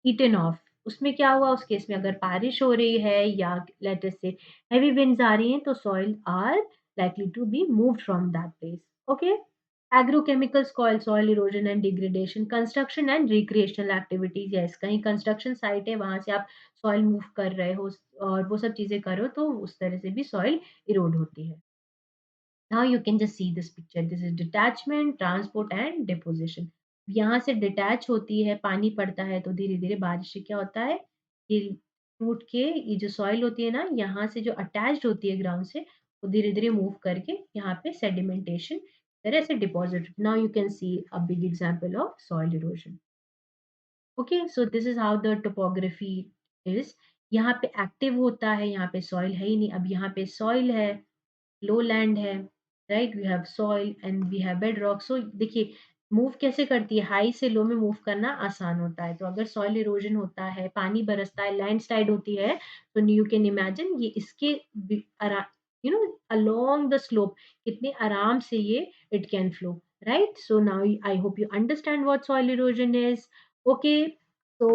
eaten off, उसमें क्या हुआ उस केस में, अगर बारिश हो रही है या लेट अस से हेवी विंड्स आ रही हैं तो soil are likely to be moved from that place. Okay. Agrochemicals called soil erosion and degradation, construction and recreational activities. Yes, कहीं construction site है वहां से आप soil move कर रहे हो और वो सब चीजें करो तो उस तरह से भी soil erode होती है। Now you can just see this picture. This is detachment, transport and deposition. यहाँ से डिटैच होती है, पानी पड़ता है तो धीरे धीरे बारिश से क्या होता है, ये टूट के ये जो सॉइल होती है ना यहाँ से जो अटैच्ड होती है ग्राउंड से, वो धीरे धीरे मूव करके यहाँ पे सेडिमेंटेशन तरह से deposit. Now you can see a big example of soil erosion. Okay, so this is how the topography is. यहाँ पे एक्टिव होता है, यहाँ पे सॉइल है ही नहीं, अब यहाँ पे सॉइल है, लो लैंड है, right, we have soil and we have bed rock. So देखिए मूव कैसे करती है, हाई से लो में मूव करना आसान होता है, तो अगर सॉइल इरोजन होता है, पानी बरसता है, लैंडस्लाइड होती है, तो यू कैन इमेजिन ये इसके अलोंग द स्लोप कितने आराम से ये it can flow, right. So now I hope you understand what soil erosion is. Okay, so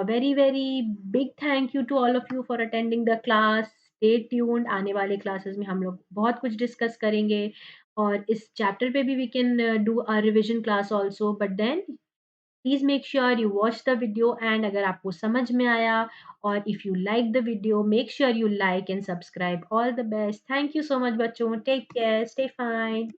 very very big thank you to all of you for attending the class. Stay tuned, आने वाले क्लासेस में हम लोग बहुत कुछ डिस्कस करेंगे और इस चैप्टर पे भी we can do a revision class also, but then please make sure you watch the video, and अगर आपको समझ में आया और if you like the video make sure you like and subscribe. All the best, thank you so much बच्चों, टेक केयर, स्टे फाइन।